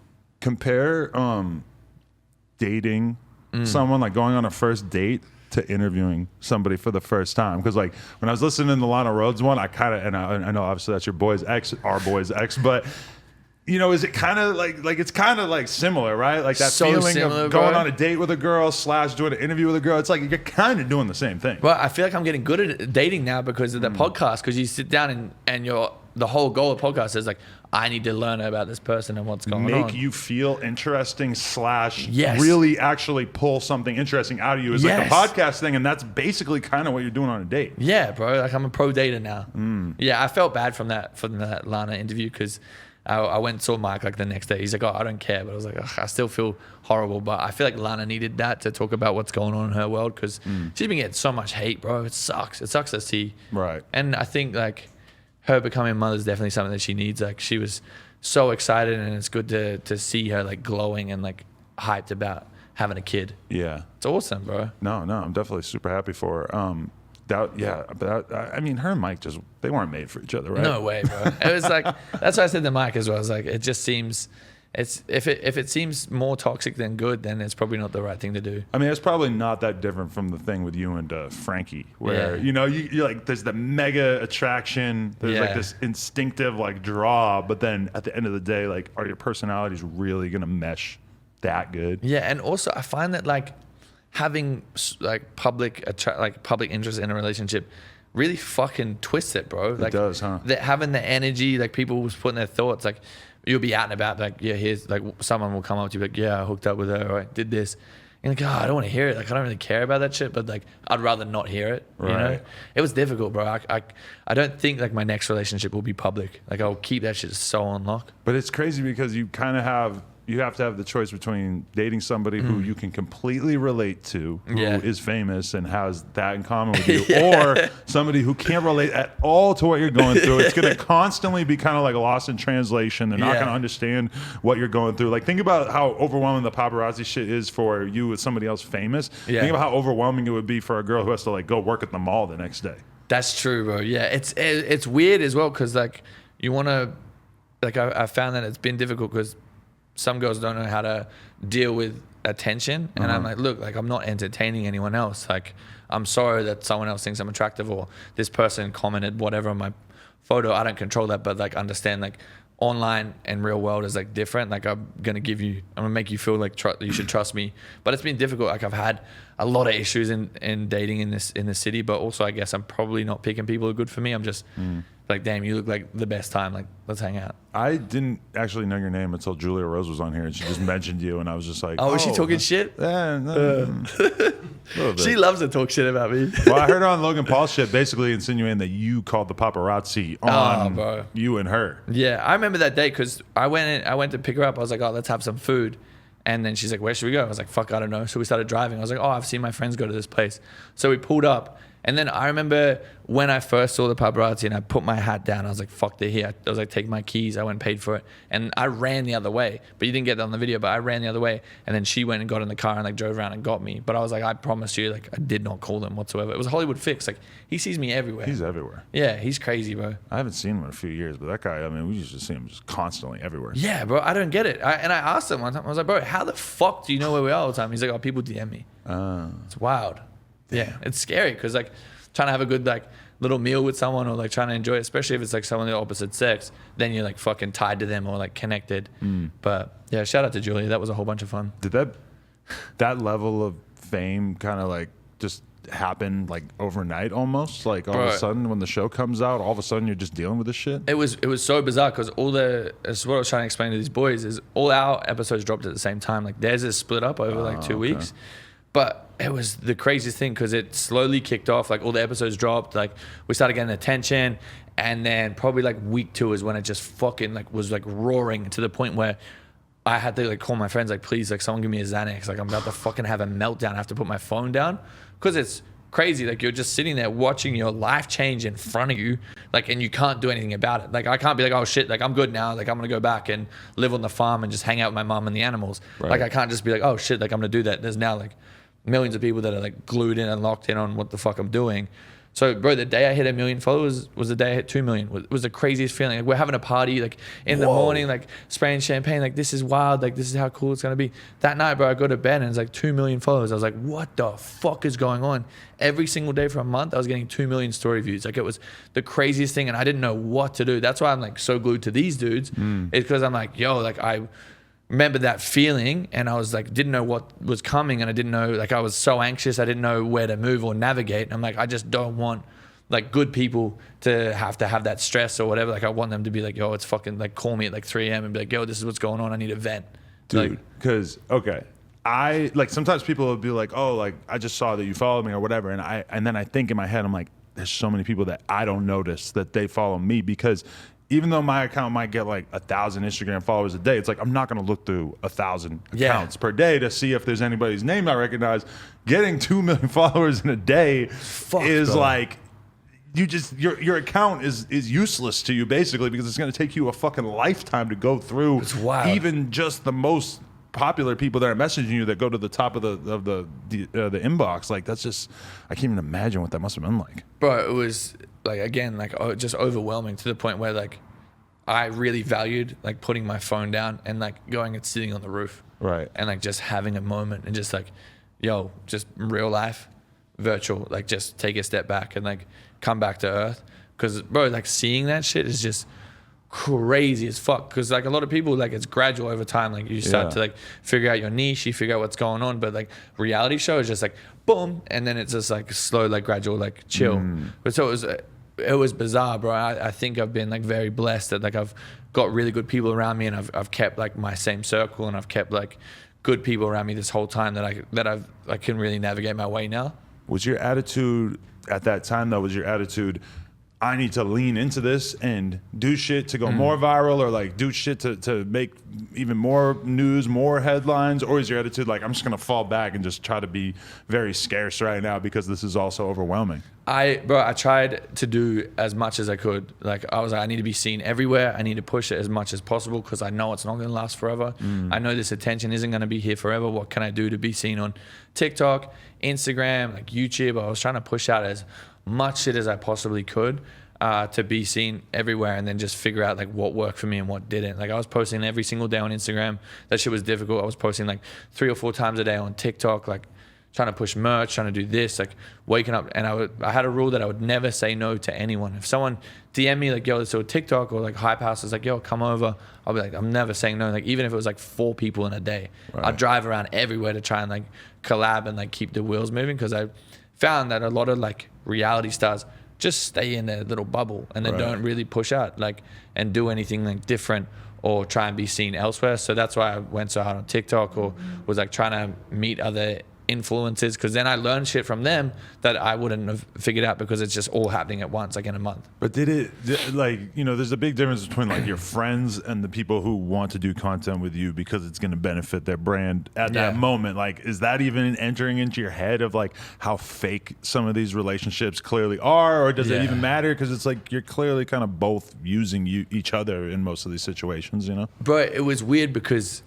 Compare dating someone, like going on a first date to interviewing somebody for the first time? Because like when I was listening to the Lana Rhoades one, I kind of, and I know obviously that's your boy's ex, our boy's ex, but you know, is it kind of like it's kind of like similar, right? Like that So feeling similar, of going bro. on a date with a girl / doing an interview with a girl. It's like you're kind of doing the same thing. Well, I feel like I'm getting good at dating now because of the podcast. Because you sit down and the whole goal of the podcast is like, I need to learn about this person and what's going on. Make you feel interesting / Yes. really actually pull something interesting out of you is Yes. like the podcast thing, and that's basically kind of what you're doing on a date. Yeah, bro. Like I'm a pro dater now. Yeah, I felt bad from that Lana interview because I went and saw Mike like the next day. He's like, oh, I don't care. But I was like, ugh, I still feel horrible. But I feel like Lana needed that to talk about what's going on in her world because she's been getting so much hate, bro. It sucks. It sucks to see. Right. And I think like her becoming a mother is definitely something that she needs. Like she was so excited, and it's good to see her like glowing and like hyped about having a kid. Yeah. It's awesome, bro. No, I'm definitely super happy for her. I mean, her and Mike they weren't made for each other, right? No way, bro. It was like, that's why I said to Mike as well. I was like, it just seems, if it seems more toxic than good, then it's probably not the right thing to do. I mean, it's probably not that different from the thing with you and Frankie, where you know you're like there's the mega attraction, there's like this instinctive like draw, but then at the end of the day, like, are your personalities really gonna mesh that good? Yeah, and also I find that like having like public interest in a relationship really fucking twists it, bro. Like, it does, huh? Having the energy, like people was putting their thoughts, like you'll be out and about, like, yeah, here's like someone will come up to you like, yeah, I hooked up with her, or I did this. And like, oh, I don't want to hear it. Like, I don't really care about that shit, but like, I'd rather not hear it. Right. You know, it was difficult, bro. I don't think like my next relationship will be public. Like, I'll keep that shit so on lock. But it's crazy because you have to have the choice between dating somebody who you can completely relate to, who is famous and has that in common with you, or somebody who can't relate at all to what you're going through. It's going to constantly be kind of like lost in translation. They're not going to understand what you're going through. Like, think about how overwhelming the paparazzi shit is for you with somebody else famous. Yeah. Think about how overwhelming it would be for a girl who has to like go work at the mall the next day. That's true, bro. Yeah, it's weird as well because like you want to, like I found that it's been difficult because some girls don't know how to deal with attention, and I'm like, look, like I'm not entertaining anyone else. Like, I'm sorry that someone else thinks I'm attractive, or this person commented whatever on my photo. I don't control that, but like understand like online and real world is like different. Like I'm gonna make you feel like you should trust me. But it's been difficult. Like I've had a lot of issues in dating in this city, but also I guess I'm probably not picking people who are good for me. I'm just like, damn, you look like the best time. Like, let's hang out. I didn't actually know your name until Julia Rose was on here and she just mentioned you, and I was just like, oh, was she talking shit? She loves to talk shit about me. Well, I heard on Logan Paul's shit basically insinuating that you called the paparazzi on you and her. Yeah, I remember that day because I went to pick her up. I was like, oh, let's have some food. And then she's like, where should we go? I was like, fuck, I don't know. So we started driving. I was like, oh, I've seen my friends go to this place. So we pulled up. And then I remember when I first saw the paparazzi and I put my hat down, I was like, fuck, they're here. I was like, take my keys. I went and paid for it. And I ran the other way. But you didn't get that on the video, but I ran the other way. And then she went and got in the car and like drove around and got me. But I was like, I promise you, like, I did not call them whatsoever. It was a Hollywood fix. Like, he sees me everywhere. He's everywhere. Yeah, he's crazy, bro. I haven't seen him in a few years, but that guy, I mean, we used to see him just constantly everywhere. Yeah, bro, I don't get it. And I asked him one time, I was like, bro, how the fuck do you know where we are all the time? He's like, oh, people DM me. It's wild. Yeah, it's scary because like, trying to have a good like little meal with someone or like trying to enjoy it, especially if it's like someone of the opposite sex, then you're like fucking tied to them or like connected. But yeah, shout out to Julia. That was a whole bunch of fun. Did that level of fame kind of like just happen like overnight almost? Like all of a sudden when the show comes out, all of a sudden you're just dealing with this shit? It was so bizarre because that's what I was trying to explain to these boys is all our episodes dropped at the same time. Like theirs is split up over like 2 weeks. But it was the craziest thing because it slowly kicked off. Like all the episodes dropped. Like we started getting attention, and then probably like week 2 is when it just fucking like was like roaring to the point where I had to like call my friends like, please, like someone give me a Xanax. Like I'm about to fucking have a meltdown. I have to put my phone down because it's crazy. Like you're just sitting there watching your life change in front of you, like, and you can't do anything about it. Like I can't be like, oh shit, like I'm good now. Like I'm gonna go back and live on the farm and just hang out with my mom and the animals. Like I can't just be like, oh shit, like I'm gonna do that. There's now like millions of people that are like glued in and locked in on what the fuck I'm doing. So, bro, the day I hit 1 million followers was the day I hit 2 million. It was the craziest feeling. Like, we're having a party, like, in the morning, like, spraying champagne. Like, this is wild. Like, this is how cool it's going to be. That night, bro, I go to bed and it's like 2 million followers. I was like, what the fuck is going on? Every single day for a month, I was getting 2 million story views. Like, it was the craziest thing, and I didn't know what to do. That's why I'm, like, so glued to these dudes. It's because I'm like, yo, like, I remember that feeling, and I was like, didn't know what was coming, and I didn't know, like, I was so anxious, I didn't know where to move or navigate. And I'm like, I just don't want, like, good people to have that stress or whatever. Like, I want them to be like, yo, it's fucking, like, call me at like 3 a.m. and be like, yo, this is what's going on, I need a vent. Dude, because, okay, I, like, sometimes people will be like, oh, like, I just saw that you followed me or whatever, and then I think in my head, I'm like, there's so many people that I don't notice that they follow me, because even though my account might get like 1,000 Instagram followers a day, it's like I'm not going to look through 1,000 accounts per day to see if there's anybody's name I recognize. Getting 2 million followers in a day is bro. Like, you just your account is useless to you basically, because it's going to take you a fucking lifetime to go through. It's wild. Even just the most popular people that are messaging you that go to the top of the inbox. Like, that's just, I can't even imagine what that must have been like. Bro, it was like, again, like, just overwhelming to the point where, like, I really valued, like, putting my phone down and, like, going and sitting on the roof. Right. And, like, just having a moment and just, like, yo, just real life, virtual, like, just take a step back and, like, come back to earth. Because, bro, like, seeing that shit is just crazy as fuck. Because, like, a lot of people, like, it's gradual over time. Like, you start to, like, figure out your niche, you figure out what's going on. But, like, reality show is just, like, boom, and then it's just, like, slow, like, gradual, like, chill. But so it was bizarre, bro. I think I've been, like, very blessed that, like, I've got really good people around me, and I've kept, like, my same circle, and I've kept, like, good people around me this whole time that I can really navigate my way now. Was your attitude at that time, though, I need to lean into this and do shit to go more viral, or like do shit to make even more news, more headlines? Or is your attitude like, I'm just going to fall back and just try to be very scarce right now because this is also overwhelming? I tried to do as much as I could. Like, I was like, I need to be seen everywhere. I need to push it as much as possible because I know it's not going to last forever. I know this attention isn't going to be here forever. What can I do to be seen on TikTok, Instagram, like YouTube? I was trying to push out as much shit as I possibly could to be seen everywhere, and then just figure out like what worked for me and what didn't. Like, I was posting every single day on Instagram. That shit was difficult. I was posting like 3 or 4 times a day on TikTok, like trying to push merch, trying to do this, like waking up. And I had a rule that I would never say no to anyone. If someone DM me like, yo, let's do a TikTok, or like Hype House is like, yo, come over, I'll be like, I'm never saying no. Like, even if it was like 4 people in a day, I'd drive around everywhere to try and like collab and like keep the wheels moving, because I found that a lot of like reality stars just stay in their little bubble and they don't really push out like and do anything like different or try and be seen elsewhere. So that's why I went so hard on TikTok, or was like trying to meet other influencers, because then I learned shit from them that I wouldn't have figured out, because it's just all happening at once, like in a month. But like, you know, there's a big difference between like your friends and the people who want to do content with you because it's going to benefit their brand at that moment. Like, is that even entering into your head of like how fake some of these relationships clearly are, or does it even matter? Because it's like you're clearly kind of both using each other in most of these situations, you know? But it was weird because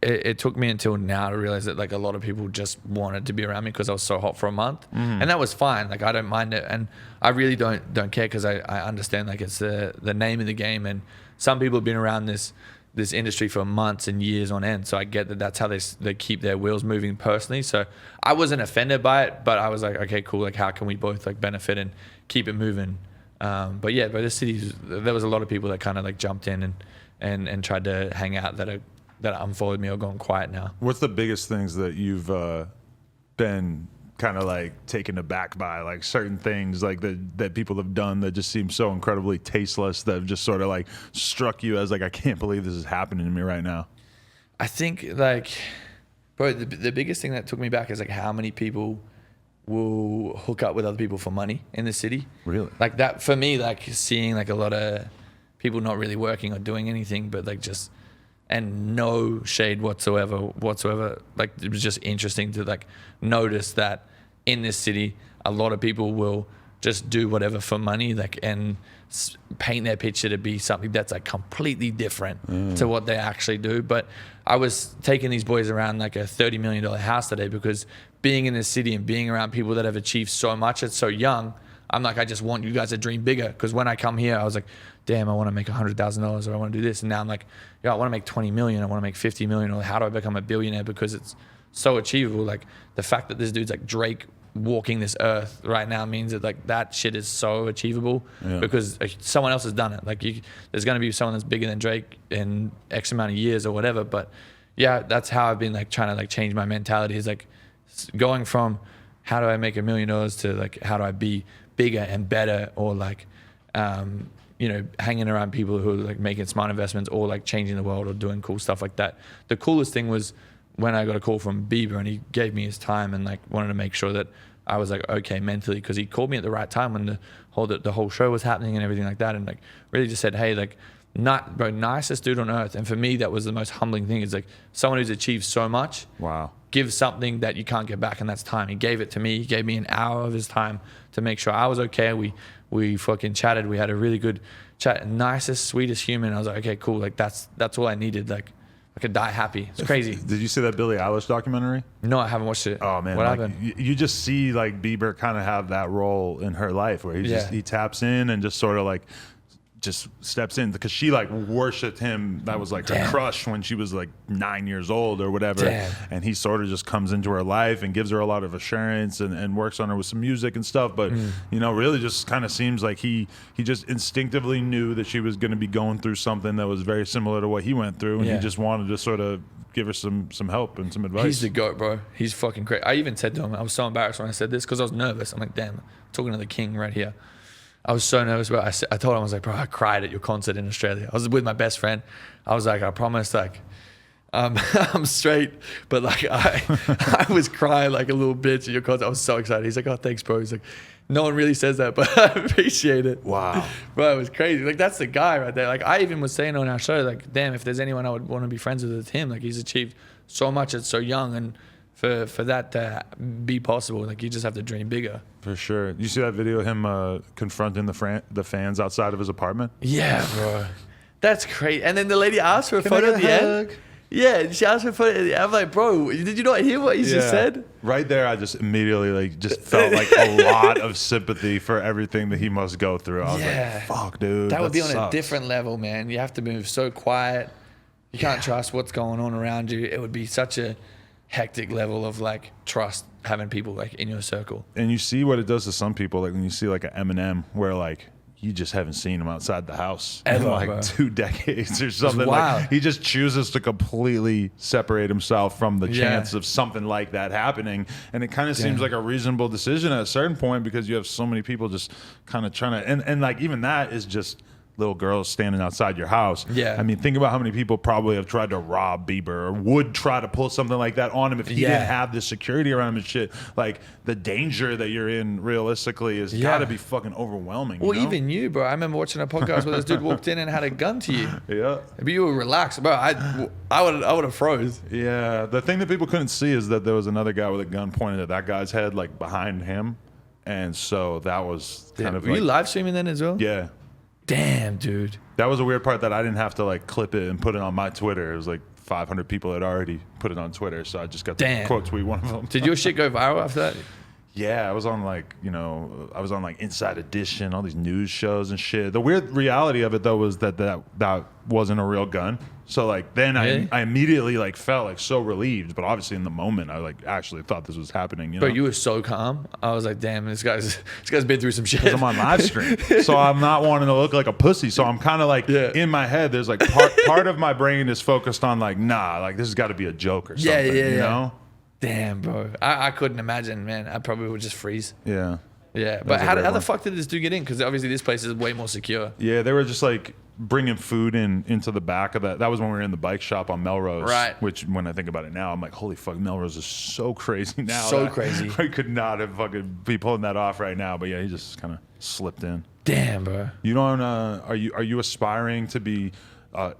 it took me until now to realize that like a lot of people just wanted to be around me because I was so hot for a month, and that was fine. Like, I don't mind it, and I really don't care, because I understand like it's the name of the game, and some people have been around this industry for months and years on end. So I get that that's how they keep their wheels moving personally. So I wasn't offended by it, but I was like, okay, cool. Like, how can we both like benefit and keep it moving? But yeah, by the city, there was a lot of people that kind of like jumped in and tried to hang out that unfollowed me or gone quiet now. What's the biggest things that you've been kind of like taken aback by, like certain things like that people have done that just seem so incredibly tasteless, that have just sort of like struck you as like, I can't believe this is happening to me right now? I think like, bro, the biggest thing that took me back is like how many people will hook up with other people for money in the city. Really? Like that, for me, like seeing like a lot of people not really working or doing anything, but like just, and no shade whatsoever. Like, it was just interesting to like notice that in this city, a lot of people will just do whatever for money, like, and paint their picture to be something that's like completely different to what they actually do. But I was taking these boys around like a $30 million house today, because being in this city and being around people that have achieved so much at so young, I'm like, I just want you guys to dream bigger. Because when I come here, I was like, damn, I want to make $100,000 or I want to do this. And now I'm like, yeah, I want to make 20 million. I want to make 50 million. Or how do I become a billionaire? Because it's so achievable. Like the fact that this dude's like Drake walking this earth right now means that like that shit is so achievable because someone else has done it. Like there's going to be someone that's bigger than Drake in X amount of years or whatever. But yeah, that's how I've been like trying to like change my mentality, is like going from how do I make $1 million to like how do I be bigger and better, or like you know, hanging around people who are like making smart investments or like changing the world or doing cool stuff like that. The coolest thing was when I got a call from Bieber and he gave me his time and like wanted to make sure that I was like okay mentally, because he called me at the right time when the whole show was happening and everything like that, and like really just said, hey, like nicest dude on earth. And for me, that was the most humbling thing, is like someone who's achieved so much. Wow. Give something that you can't get back, and that's time. He gave it to me. He gave me an hour of his time to make sure I was okay. We fucking chatted. We had a really good chat. Nicest, sweetest human. I was like, okay, cool. Like that's all I needed. Like I could die happy. It's crazy. Did you see that Billie Eilish documentary? No, I haven't watched it. Oh man, what like, happened? You just see like Bieber kind of have that role in her life where he taps in and just sort of like just steps in, because she like worshipped him. That was like her crush when she was like 9 years old or whatever. And he sort of just comes into her life and gives her a lot of assurance and works on her with some music and stuff. But you know, really just kind of seems like he just instinctively knew that she was going to be going through something that was very similar to what he went through, and he just wanted to sort of give her some help and some advice. He's the GOAT, bro. He's fucking crazy. I even said to him, I was so embarrassed when I said this because I was nervous. I'm like, damn, I'm talking to the king right here. I was so nervous, but I told him, I was like, bro, I cried at your concert in Australia. I was with my best friend. I was like, I promise, like, I'm straight, but like I was crying like a little bitch at your concert. I was so excited. He's like, oh, thanks, bro. He's like, no one really says that, but I appreciate it. Wow. Bro, it was crazy. Like, that's the guy right there. Like, I even was saying on our show, like, damn, if there's anyone I would want to be friends with, it's him. Like, he's achieved so much at so young, and for that to be possible, like, you just have to dream bigger. For sure. You see that video of him confronting the fans outside of his apartment? Yeah, bro. That's crazy. And then the lady asked for a photo at the end. Yeah, she asked for a photo. I'm like, bro, did you not hear what he just said? Right there, I just immediately like just felt like a lot of sympathy for everything that he must go through. I was like, fuck, dude. That would be on a different level, man. You have to move so quiet. You can't trust what's going on around you. It would be such a hectic level of like trust having people like in your circle. And you see what it does to some people, like when you see like an Eminem, where like you just haven't seen him outside the house in like 2 decades or something. Like he just chooses to completely separate himself from the chance of something like that happening. And it kind of seems like a reasonable decision at a certain point, because you have so many people just kind of trying to, and like even that is just little girls standing outside your house. Yeah. I mean, think about how many people probably have tried to rob Bieber or would try to pull something like that on him if he didn't have the security around him and shit. Like, the danger that you're in realistically is gotta be fucking overwhelming. Well, you know? even you, bro. I remember watching a podcast where this dude walked in and had a gun to you. Yeah. But you were relaxed. Bro, I would have froze. Yeah. The thing that people couldn't see is that there was another guy with a gun pointed at that guy's head, like behind him. And so that was kind of Were you live streaming then as well? Yeah. Damn, dude. That was a weird part, that I didn't have to like clip it and put it on my Twitter. It was like 500 people had already put it on Twitter, so I just got to quote tweet one of them. Did your shit go viral after that? Yeah, I was on like, you know, I was on like Inside Edition, all these news shows and shit. The weird reality of it though was that wasn't a real gun. So like then I immediately like felt like so relieved, but obviously in the moment I like actually thought this was happening. You know? But you were so calm. I was like, damn, this guy's been through some shit. 'Cause I'm on live stream, so I'm not wanting to look like a pussy. So I'm kind of like in my head, there's like part of my brain is focused on like, nah, like this has got to be a joke or something. You know? Damn, bro. I couldn't imagine, man. I probably would just freeze. Yeah. Yeah. But how the fuck did this dude get in? Because obviously this place is way more secure. Yeah, they were just like bringing food into the back of that. That was when we were in the bike shop on Melrose. Right. Which, when I think about it now, I'm like, holy fuck, Melrose is so crazy now. So crazy. I could not have fucking be pulling that off right now. But yeah, he just kind of slipped in. Damn, bro. You don't, are you aspiring to be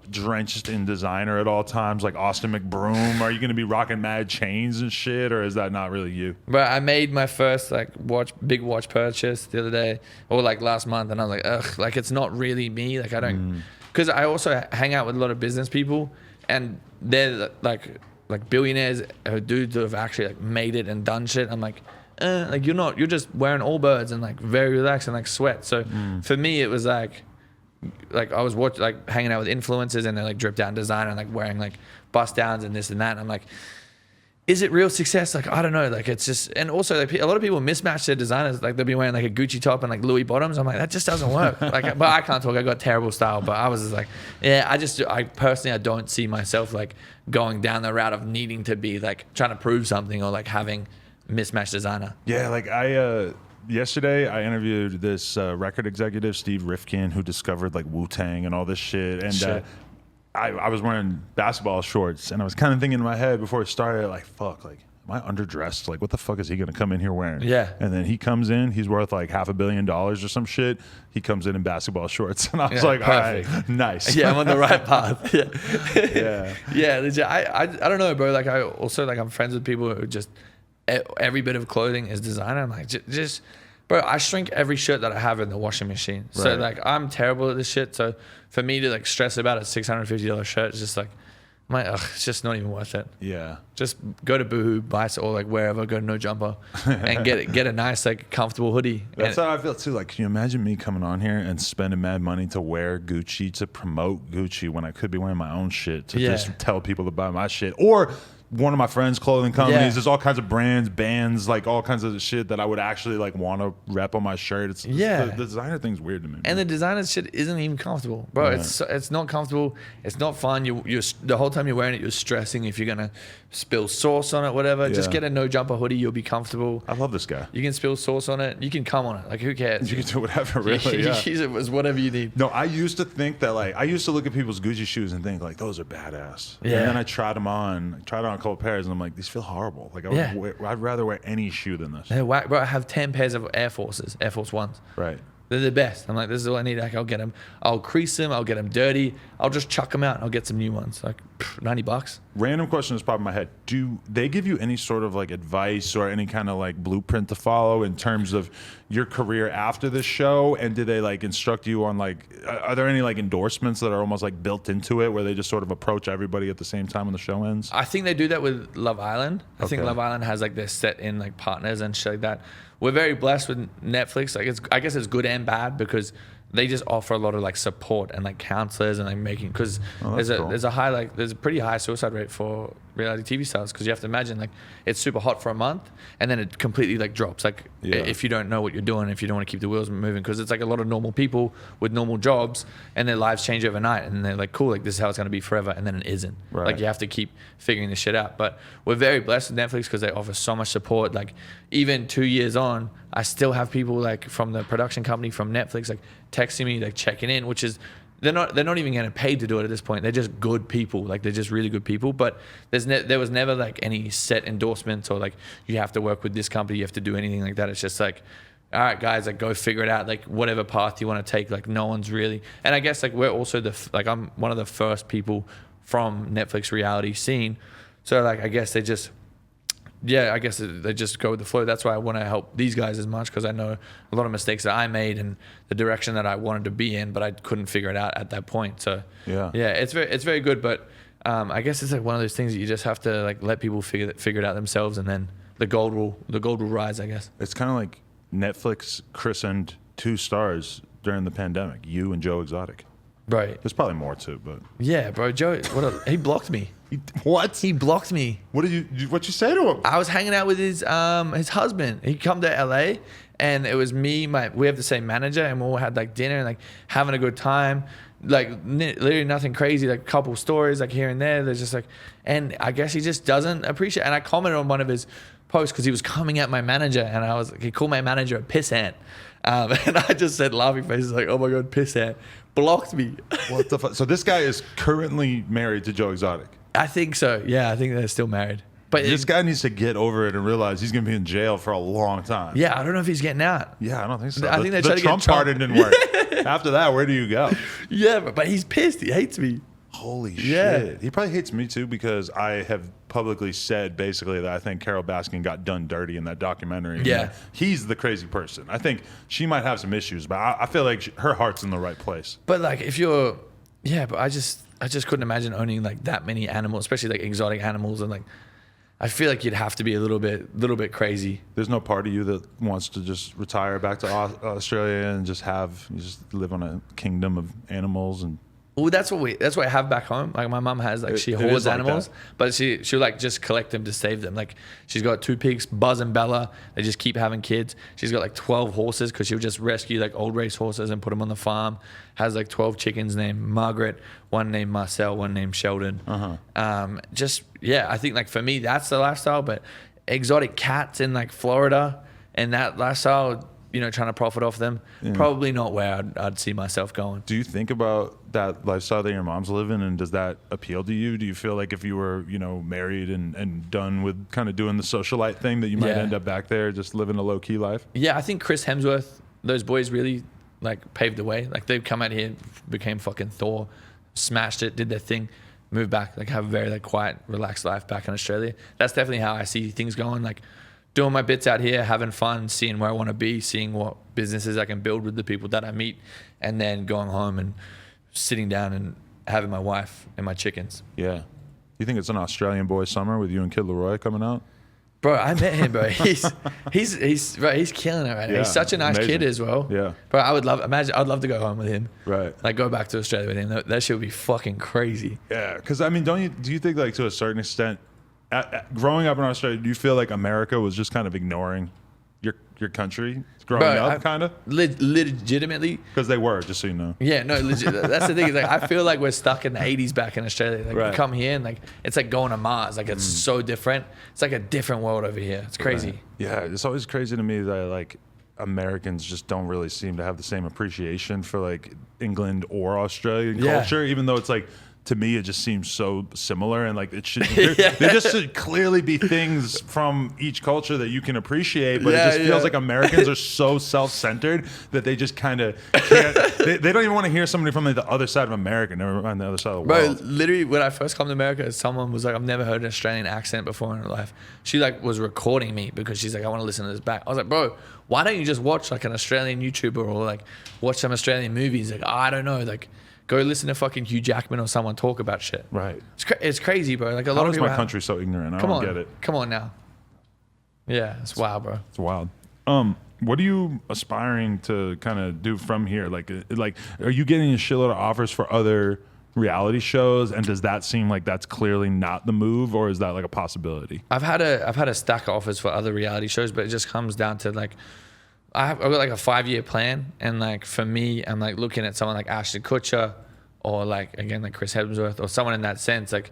drenched in designer at all times, like Austin McBroom? Are you going to be rocking mad chains and shit, or is that not really you? But I made my first like big watch purchase the other day, or like last month, and I was like, ugh, like it's not really me. Like I don't, because I also hang out with a lot of business people, and they're like billionaires or dudes who have actually like made it and done shit. I'm like, like you're just wearing Allbirds and like very relaxed and like sweat. So for me, it was like I was hanging out with influencers and they're like drip down designer and like wearing like bust downs and this and that. And I'm like, is it real success? Like, I don't know. Like, it's just, and also like a lot of people mismatch their designers. Like they'll be wearing like a Gucci top and like Louis bottoms. I'm like, that just doesn't work. Like, but I can't talk. I got terrible style. But I was just like, yeah, I personally, I don't see myself like going down the route of needing to be like trying to prove something or like having mismatched designer. Yeah. Like yesterday I interviewed this record executive, Steve Rifkin, who discovered like Wu-Tang and all this shit. And I was wearing basketball shorts and I was kind of thinking in my head before it started, like, fuck, like, am I underdressed? Like, what the fuck is he going to come in here wearing? Yeah. And then he comes in, he's worth like $500 million or some shit. He comes in basketball shorts. And I was like, perfect. all right, nice. Yeah, I'm on the right path. Yeah. Yeah. Yeah, legit. I don't know, bro. Like, I also, like, I'm friends with people who just, every bit of clothing is designer. I'm like, just bro, I shrink every shirt that I have in the washing machine. So Right. like I'm terrible at this shit. So for me to like stress about a $650 shirt is just like, it's just not even worth it. Yeah. Just go to Boohoo, buy it, or like wherever, go to No Jumper, and get a nice like comfortable hoodie. That's how I feel too. Like, can you imagine me coming on here and spending mad money to wear Gucci, to promote Gucci when I could be wearing my own shit, to just tell people to buy my shit? Or one of my friends' clothing companies. Yeah. There's all kinds of brands, bands, like all kinds of shit that I would actually like want to rep on my shirt. It's the designer thing's weird to me. And the designer shit isn't even comfortable, bro. Yeah. It's not comfortable. It's not fun. You're the whole time you're wearing it, you're stressing if you're gonna spill sauce on it. Whatever. Just get a No Jumper hoodie. You'll be comfortable. I love this guy. You can spill sauce on it. You can cum on it. Like, who cares? You can do whatever, really. Yeah. Use it as whatever you need. No, I used to think that, like, I used to look at people's Gucci shoes and think, like, those are badass. Yeah. And then I tried on a couple pairs, and I'm like, these feel horrible. Like, I'd rather wear any shoe than this. They're whack, bro. I have 10 pairs of Air Forces, Air Force Ones. Right. They're the best. I'm like, this is all I need. Like, I'll get them. I'll crease them. I'll get them dirty. I'll just chuck them out. And I'll get some new ones. Like $90. Random question that's popped in my head. Do they give you any sort of like advice or any kind of like blueprint to follow in terms of your career after this show? And did they like instruct you on like, are there any like endorsements that are almost like built into it where they just sort of approach everybody at the same time when the show ends? I think they do that with Love Island. I think Love Island has like their set in like partners and shit like that. We're very blessed with Netflix. Like, I guess it's good and bad because they just offer a lot of like support and like counselors and like making, because there's a pretty high suicide rate for reality TV stars, because you have to imagine like it's super hot for a month and then it completely like drops, like if you don't know what you're doing, if you don't want to keep the wheels moving, because it's like a lot of normal people with normal jobs and their lives change overnight and they're like, cool, like this is how it's going to be forever, and then it isn't. Like, you have to keep figuring this shit out. But we're very blessed with Netflix because they offer so much support. Like, even 2 years on, I still have people like from the production company from Netflix like texting me, like checking in, which is they're not even getting paid to do it at this point. They're just good people. Like, they're just really good people. But there was never like any set endorsements or like you have to work with this company, you have to do anything like that. It's just like, all right, guys, like go figure it out. Like, whatever path you want to take. Like, no one's really. And I guess like we're also I'm one of the first people from Netflix reality scene. So like, I guess they just go with the flow. That's why I want to help these guys as much, because I know a lot of mistakes that I made and the direction that I wanted to be in, but I couldn't figure it out at that point. So it's very good. But I guess it's like one of those things that you just have to like let people figure it out themselves, and then the gold will rise, I guess. It's kind of like Netflix christened 2 stars during the pandemic, you and Joe Exotic. Right. There's probably more too, but yeah, bro. Joe, he blocked me. What? He blocked me. What you say to him? I was hanging out with his husband. He come to LA, and it was me. We have the same manager, and we all had like dinner and like having a good time. Like, literally nothing crazy. Like, a couple stories like here and there. There's just like, and I guess he just doesn't appreciate. And I commented on one of his posts because he was coming at my manager, and he called my manager a pissant. And I just said, laughing faces like, oh my god, pissant. Blocked me. What the fuck? So this guy is currently married to Joe Exotic. I think so. Yeah, I think they're still married. But this guy needs to get over it and realize he's going to be in jail for a long time. Yeah, I don't know if he's getting out. Yeah, I don't think so. I think they tried to Trump get Trump pardon didn't work. After that, where do you go? Yeah, but he's pissed. He hates me. Holy shit. He probably hates me too, because I have publicly said basically that I think Carol Baskin got done dirty in that documentary. Yeah. He's the crazy person. I think she might have some issues, but I feel like her heart's in the right place. But like, but I just couldn't imagine owning like that many animals, especially like exotic animals, and like I feel like you'd have to be a little bit crazy. There's no part of you that wants to just retire back to Australia and just live on a kingdom of animals and. Well, that's what I have back home. Like my mum has, like she hoards like but she'll like just collect them to save them. Like she's got 2 pigs, Buzz and Bella. They just keep having kids. She's got like 12 horses because she'll just rescue like old race horses and put them on the farm. Has like 12 chickens named Margaret, one named Marcel, one named Sheldon. I think like for me that's the lifestyle. But exotic cats in like Florida and that lifestyle, you know, trying to profit off them, probably not where I'd see myself going. Do you think about that lifestyle that your mom's living, and does that appeal to you? Do you feel like if you were, you know, married and done with kind of doing the socialite thing that you might end up back there just living a low-key life? Yeah, I think Chris Hemsworth, those boys really like paved the way. Like they've come out here, became fucking Thor, smashed it, did their thing, moved back, like have a very like quiet, relaxed life back in Australia. That's definitely how I see things going. Like doing my bits out here, having fun, seeing where I want to be, seeing what businesses I can build with the people that I meet, and then going home and sitting down and having my wife and my chickens. Yeah. You think it's an Australian boy summer with you and Kid Leroy coming out? Bro, I met him, bro. He's killing it right now. He's such a nice kid as well. Yeah. Bro, I'd love to go home with him. Right. Like go back to Australia with him. That shit would be fucking crazy. Yeah. Cause I mean, do you think like to a certain extent, growing up in Australia, do you feel like America was just kind of ignoring your country growing up, kind of? Legitimately. Because they were, just so you know. Yeah, no, legit. That's the thing. Is like I feel like we're stuck in the 80s back in Australia. Like you come here and like it's like going to Mars. Like it's so different. It's like a different world over here. It's crazy. Right. Yeah, it's always crazy to me that like Americans just don't really seem to have the same appreciation for like England or Australian culture, even though it's like, to me, it just seems so similar, and like it should. There just should clearly be things from each culture that you can appreciate, but it just feels like Americans are so self-centered that they just kind of can't. They don't even want to hear somebody from like, the other side of America, never mind the other side of the world. Bro, literally, when I first come to America, someone was like, "I've never heard an Australian accent before in her life." She like was recording me because she's like, "I want to listen to this back." I was like, "Bro, why don't you just watch like an Australian YouTuber or like watch some Australian movies?" Like, I don't know, like. Go listen to fucking Hugh Jackman or someone talk about shit. Right. It's crazy, bro. Like a lot of people. How is my country so ignorant? I don't get it. Come on now. Yeah, it's wild, bro. It's wild. What are you aspiring to kind of do from here? Like, are you getting a shitload of offers for other reality shows? And does that seem like that's clearly not the move, or is that like a possibility? I've had a stack of offers for other reality shows, but it just comes down to like. I've got like a 5-year plan, and like for me, I'm like looking at someone like Ashton Kutcher, or like again like Chris Hemsworth, or someone in that sense, like,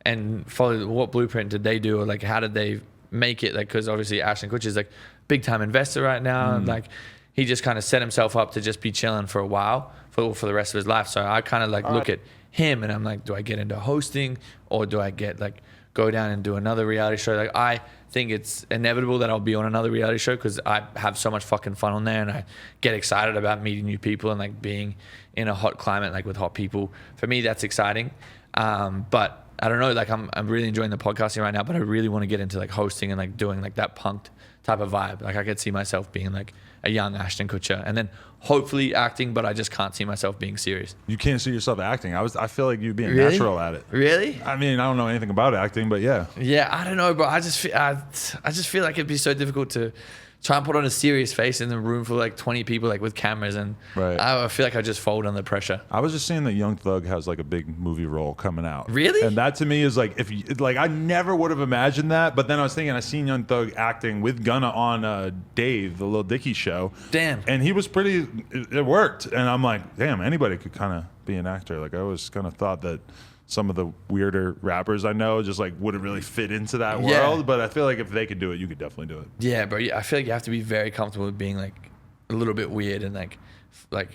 and follow what blueprint did they do, or like how did they make it? Like, because obviously Ashton Kutcher is like big time investor right now, and like he just kind of set himself up to just be chilling for a while for the rest of his life. So I kind of like look at him, and I'm like, do I get into hosting, or do I get like go down and do another reality show? Like I think it's inevitable that I'll be on another reality show because I have so much fucking fun on there, and I get excited about meeting new people and like being in a hot climate like with hot people. For me, that's exciting. But I don't know, like I'm really enjoying the podcasting right now, but I really want to get into like hosting and like doing like that punked type of vibe. Like I could see myself being like a young Ashton Kutcher, and then hopefully acting, but I just can't see myself being serious. You can't see yourself acting? I feel like you'd be natural at it. Really? I mean, I don't know anything about acting, but yeah. Yeah, I don't know, bro. I just feel like it'd be so difficult to try and put on a serious face in the room for like 20 people like with cameras, and I feel like I just fold under pressure. I was just seeing that Young Thug has like a big movie role coming out. Really? And that to me is like, if you, like I never would have imagined that, but then I was thinking I seen Young Thug acting with Gunna on Dave, the Lil Dicky show. Damn. And he was it worked, and I'm like, damn, anybody could kind of be an actor. Like I always kind of thought that some of the weirder rappers I know just like wouldn't really fit into that world, but I feel like if they could do it, you could definitely do it. Yeah, bro. I feel like you have to be very comfortable with being like a little bit weird and like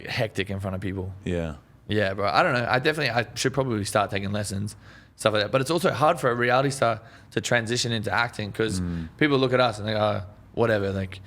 hectic in front of people. Yeah. Yeah, bro. I don't know. I should probably start taking lessons, stuff like that. But it's also hard for a reality star to transition into acting because people look at us and they go, whatever, like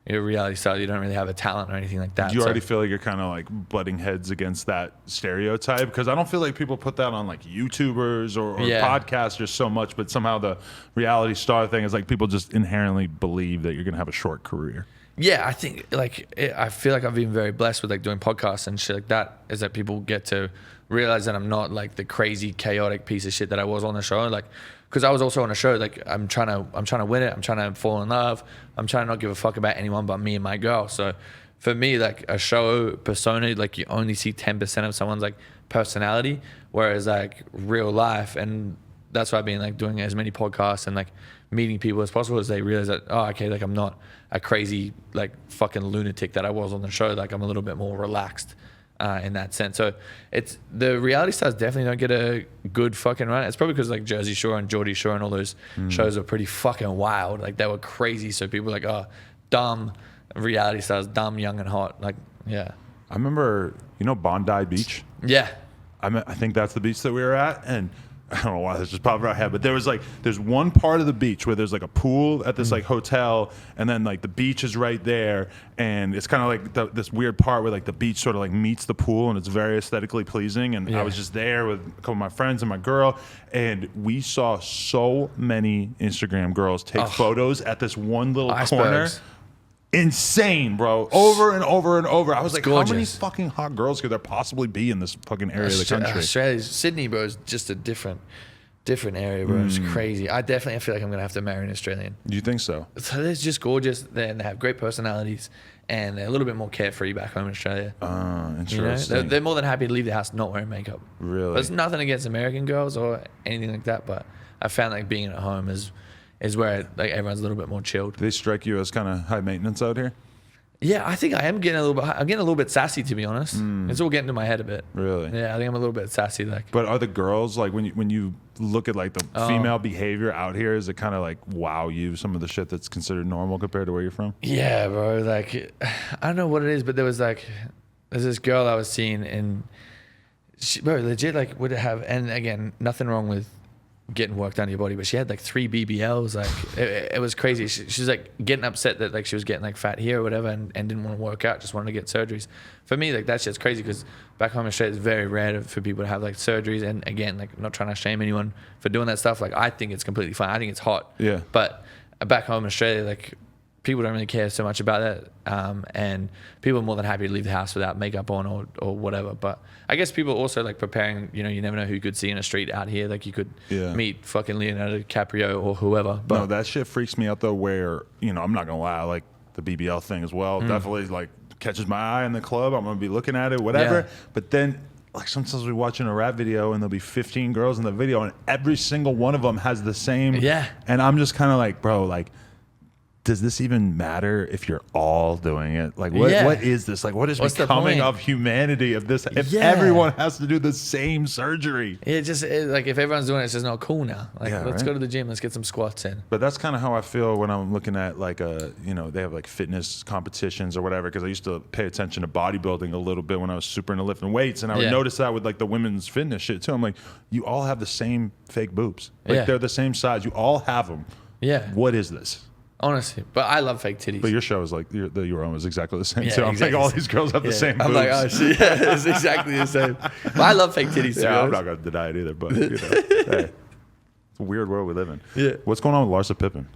you're a reality star, you don't really have a talent or anything like that. Do you already feel like you're kind of like butting heads against that stereotype? Because I don't feel like people put that on like YouTubers or podcasters so much, but somehow the reality star thing is like people just inherently believe that you're going to have a short career. Yeah, I think I feel like I've been very blessed with like doing podcasts and shit like that, is that people get to realize that I'm not like the crazy chaotic piece of shit that I was on the show. Like, because I was also on a show, like I'm trying to win it, I'm trying to fall in love, I'm trying to not give a fuck about anyone but me and my girl. So for me, like a show persona, like you only see 10% of someone's like personality, whereas like real life, and that's why I've been like doing as many podcasts and like meeting people as possible, as they realize that, oh, okay, like I'm not a crazy like fucking lunatic that I was on the show. Like I'm a little bit more relaxed in that sense. So it's, the reality stars definitely don't get a good fucking run. It's probably because like Jersey Shore and Geordie Shore and all those shows are pretty fucking wild. Like they were crazy. So people were like, oh, dumb reality stars, dumb, young and hot. Like, yeah. I remember, Bondi Beach? Yeah. I think that's the beach that we were at, and I don't know why this just popped in my head, but there's one part of the beach where there's like a pool at this like hotel, and then like the beach is right there, and it's kind of like this weird part where like the beach sort of like meets the pool, and it's very aesthetically pleasing. And I was just there with a couple of my friends and my girl, and we saw so many Instagram girls take photos at this one little corner. Insane, bro. Over and over and over. I was like, gorgeous. How many fucking hot girls could there possibly be in this fucking area of the country? Sydney, bro, is just a different area, bro. It's crazy. I feel like I'm gonna have to marry an Australian. Do you think so? So they're just gorgeous, and they have great personalities, and they're a little bit more carefree back home in Australia. Interesting. They're more than happy to leave the house not wearing makeup. Really? There's nothing against American girls or anything like that, but I found like being at home is where like everyone's a little bit more chilled. Do they strike you as kind of high maintenance out here? Yeah, I think I am getting I'm getting a little bit sassy, to be honest. It's all getting to my head a bit. Really? Yeah, I think I'm a little bit sassy. Like, but are the girls like when you look at like the female behavior out here, is it kind of like wow you some of the shit that's considered normal compared to where you're from? Yeah, bro. Like, I don't know what it is, but there's this girl I was seeing, and she, bro, legit like would have, and again, nothing wrong with getting work done to your body, but she had like 3 BBLs. Like it was crazy. She's like getting upset that like she was getting like fat here or whatever, and didn't want to work out, just wanted to get surgeries. For me, like that shit's crazy, because back home in Australia it's very rare for people to have like surgeries. And again, like I'm not trying to shame anyone for doing that stuff. Like I think it's completely fine. I think it's hot. Yeah. But back home in Australia, like people don't really care so much about that, and people are more than happy to leave the house without makeup on or whatever. But I guess people also like preparing, you never know who you could see in a street out here. Like you could meet fucking Leonardo DiCaprio or whoever. But no, that shit freaks me out though, where, I'm not gonna lie, like the BBL thing as well, definitely like catches my eye in the club. I'm gonna be looking at it, whatever. Yeah. But then like sometimes we're watching a rap video and there'll be 15 girls in the video, and every single one of them has the same. Yeah. And I'm just kind of like, bro, like, does this even matter if you're all doing it? Like, what is this? Like, what is becoming of humanity of this if everyone has to do the same surgery? Like, if everyone's doing it, it's just not cool now. Like, let's go to the gym. Let's get some squats in. But that's kind of how I feel when I'm looking at, like, they have, like, fitness competitions or whatever, because I used to pay attention to bodybuilding a little bit when I was super into lifting weights, and I would notice that with, like, the women's fitness shit, too. I'm like, you all have the same fake boobs. Like, they're the same size. You all have them. Yeah. What is this? Honestly, but I love fake titties. But your show is like your own is exactly the same too. I'm like, all these girls have the same boobs. I'm like, oh shit, it's exactly the same. But I love fake titties. Yeah, I'm not gonna deny it either. But hey, it's a weird world we live in. Yeah. What's going on with Larsa Pippen?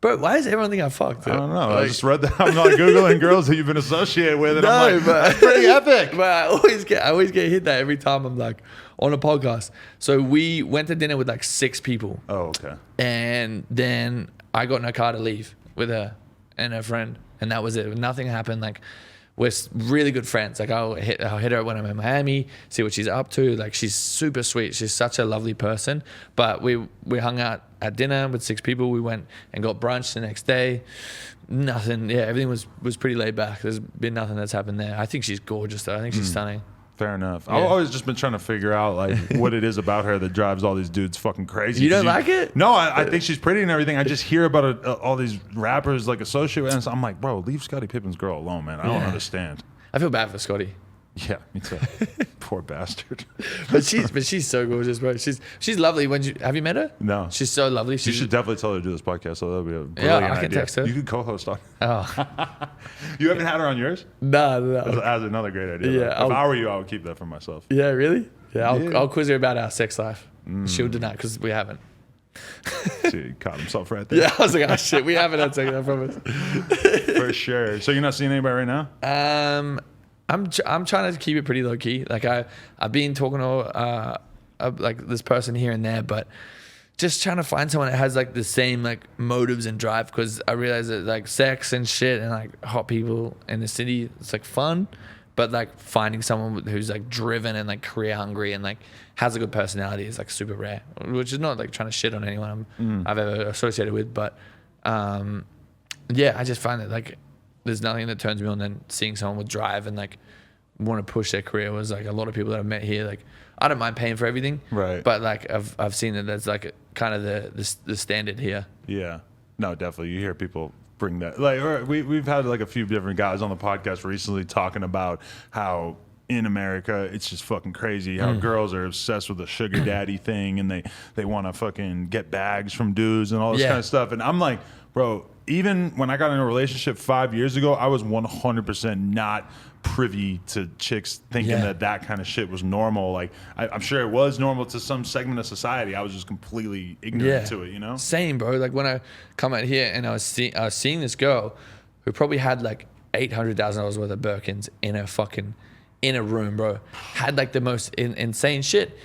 Bro, why does everyone think I fucked? I don't know. Like, I just read that. I'm like Googling girls that you've been associated with, and I'm like, that's pretty epic. But I always get hit that every time I'm like on a podcast. So we went to dinner with like 6 people. Oh, okay. And then I got in a car to leave with her and her friend, and that was it. Nothing happened. Like, we're really good friends. Like, I'll hit her when I'm in Miami, see what she's up to. Like, she's super sweet. She's such a lovely person. But we hung out at dinner with 6 people. We went and got brunch the next day. Nothing. Yeah, everything was pretty laid back. There's been nothing that's happened there. I think she's gorgeous though. I think she's stunning. Fair enough. Yeah. I've always just been trying to figure out like what it is about her that drives all these dudes fucking crazy. You don't like it? No, I think she's pretty and everything. I just hear about all these rappers like associated with, and so I'm like, bro, leave Scottie Pippen's girl alone, man. I don't understand. I feel bad for Scottie. Yeah, me too. Poor bastard. But she's so gorgeous, bro. She's lovely. Have you met her? No. She's so lovely. You should definitely tell her to do this podcast. So that'll be a brilliant I can idea. text her. You could co-host on. Oh. You haven't had her on yours? No. That's another great idea. Yeah. If I were you, I would keep that for myself. Yeah, really? Yeah, I'll quiz her about our sex life. She'll deny because we haven't. See, he caught himself right there. Yeah, I was like, oh shit, we haven't had sex, I promise. For sure. So you're not seeing anybody right now? I'm trying to keep it pretty low key. Like I've been talking to like this person here and there, but just trying to find someone that has like the same like motives and drive, because I realize that like sex and shit and like hot people in the city, it's like fun, but like finding someone who's like driven and like career hungry and like has a good personality is like super rare, which is not like trying to shit on anyone I've ever associated with, but yeah, I just find that like there's nothing that turns me on than seeing someone with drive and like want to push their career. Was like a lot of people that I've met here, like I don't mind paying for everything, right? But like I've seen that that's like kind of the standard here. Yeah, no, definitely. You hear people bring that, like we've had like a few different guys on the podcast recently talking about how in America it's just fucking crazy how girls are obsessed with the sugar daddy thing, and they want to fucking get bags from dudes and all this kind of stuff. And I'm like, bro, even when I got in a relationship 5 years ago, I was 100% not privy to chicks thinking that kind of shit was normal. Like I'm sure it was normal to some segment of society. I was just completely ignorant to it, you know? Same, bro. Like when I come out here and I was seeing this girl who probably had like $800,000 worth of Birkins in a room, bro. Had like the most insane shit.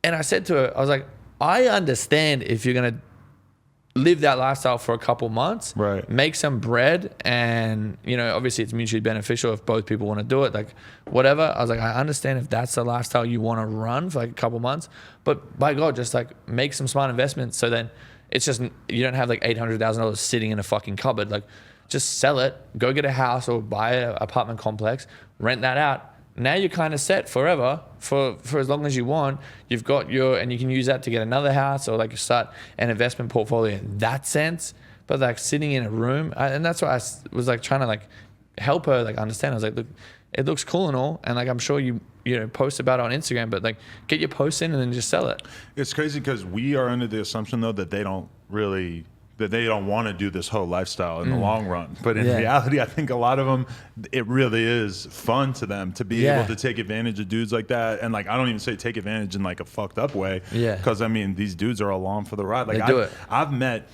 And I said to her, I was like, I understand if you're going to live that lifestyle for a couple months, right? Make some bread, and you know, obviously it's mutually beneficial if both people want to do it, like whatever. I was like, I understand if that's the lifestyle you want to run for like a couple months, but by God, just like make some smart investments, so then it's just, you don't have like $800,000 sitting in a fucking cupboard. Like just sell it, go get a house or buy an apartment complex, rent that out. Now you're kind of set forever for as long as you want. You've got and you can use that to get another house or like start an investment portfolio in that sense. But like sitting in a room, and that's why I was like trying to like help her like understand. I was like, look, it looks cool and all, and like I'm sure you know post about it on Instagram, but like get your posts in and then just sell it. It's crazy because we are under the assumption though that they don't want to do this whole lifestyle in the long run. But in reality, I think a lot of them, it really is fun to them to be able to take advantage of dudes like that. And like, I don't even say take advantage in like a fucked up way. Yeah. Because I mean, these dudes are along for the ride. Like I've met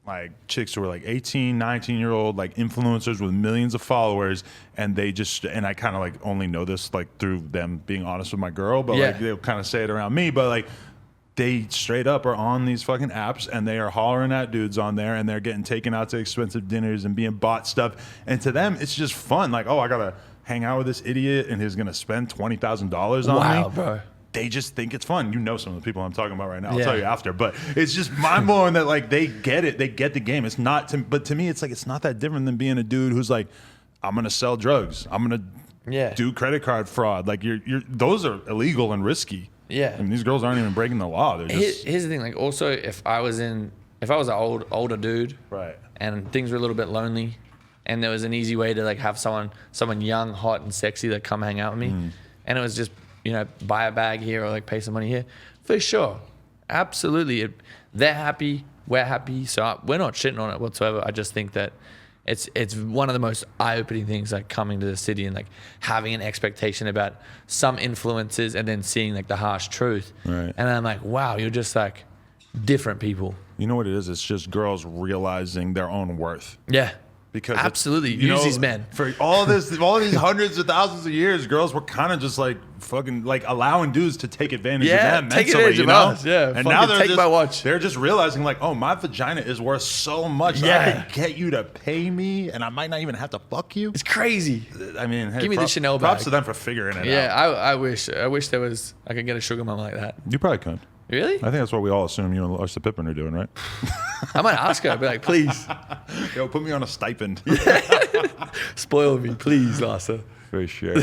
like chicks who are like 18, 19-year-old, like influencers with millions of followers. And I kind of like only know this like through them being honest with my girl, but like they'll kind of say it around me. But like, they straight up are on these fucking apps and they are hollering at dudes on there and they're getting taken out to expensive dinners and being bought stuff. And to them, it's just fun. Like, oh, I got to hang out with this idiot and he's going to spend $20,000 on me. Wow, bro. They just think it's fun. You know some of the people I'm talking about right now. I'll tell you after. But it's just mind-blowing that like they get it. They get the game. It's not, but to me, it's like it's not that different than being a dude who's like, I'm going to sell drugs. I'm going to do credit card fraud. Like those are illegal and risky. Yeah, I mean, these girls aren't even breaking the law. They're just... Here's the thing. Like, also, if I was an older dude, right, and things were a little bit lonely, and there was an easy way to like have someone young, hot, and sexy that come hang out with me, and it was just buy a bag here or like pay some money here, for sure, absolutely. They're happy, we're happy, so we're not shitting on it whatsoever. I just think that it's one of the most eye-opening things, like coming to the city and like having an expectation about some influences and then seeing like the harsh truth. Right. And I'm like, wow, you're just like different people. You know what it is? It's just girls realizing their own worth. Yeah. Because absolutely use these men for all these hundreds of thousands of years. Girls were kind of just like fucking like allowing dudes to take advantage of them mentally, take advantage of us. Yeah, and now they're just realizing like, oh, my vagina is worth so much that I can get you to pay me, and I might not even have to fuck you. It's crazy. I mean, hey, give me the Chanel bag. Props to them for figuring it out. Yeah, I wish there was. I could get a sugar mama like that. You probably could. Really? I think that's what we all assume you and Larsa Pippen are doing, right? I might ask her. I'd be like, please. Yo, put me on a stipend. Spoil me, please, Larsa. For sure.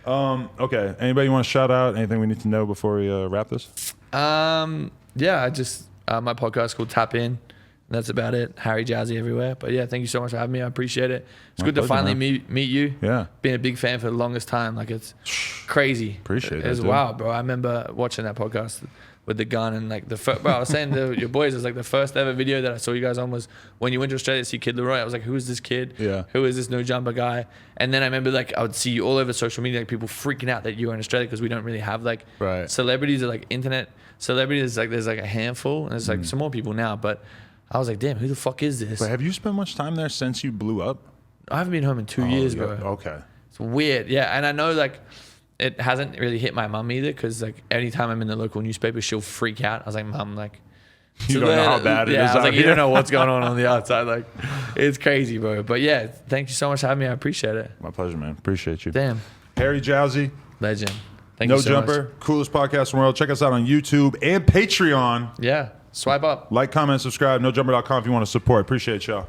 Okay. Anybody want to shout out? Anything we need to know before we wrap this? Yeah, I just my podcast called Tap In. That's about it. Harry Jowsey everywhere. But yeah, thank you so much for having me. I appreciate it. It's good to finally meet you. Yeah. Been a big fan for the longest time. Like, it's crazy. Appreciate it. It's wild, bro. I remember watching that podcast with the gun and like bro, I was saying to your boys, it's like the first ever video that I saw you guys on was when you went to Australia to see Kid Leroy. I was like, who is this kid? Yeah. Who is this no jumper guy? And then I remember like I would see you all over social media, like people freaking out that you were in Australia because we don't really have like celebrities or like internet celebrities. Like there's like a handful and there's like some more people now. But I was like, damn, who the fuck is this? But have you spent much time there since you blew up? I haven't been home in 2 years, bro. Okay. It's weird. Yeah. And I know like it hasn't really hit my mum either because like anytime I'm in the local newspaper, she'll freak out. I was like, Mum, like, you don't know how bad it is. Yeah, I was like, here. you don't know what's going on the outside. Like, it's crazy, bro. But yeah, thank you so much for having me. I appreciate it. My pleasure, man. Appreciate you. Damn. Harry Jowsey. Legend. Thank you so Jumper. much. Coolest podcast in the world. Check us out on YouTube and Patreon. Yeah. Swipe up. Like, comment, subscribe. NoJumper.com if you want to support. Appreciate y'all.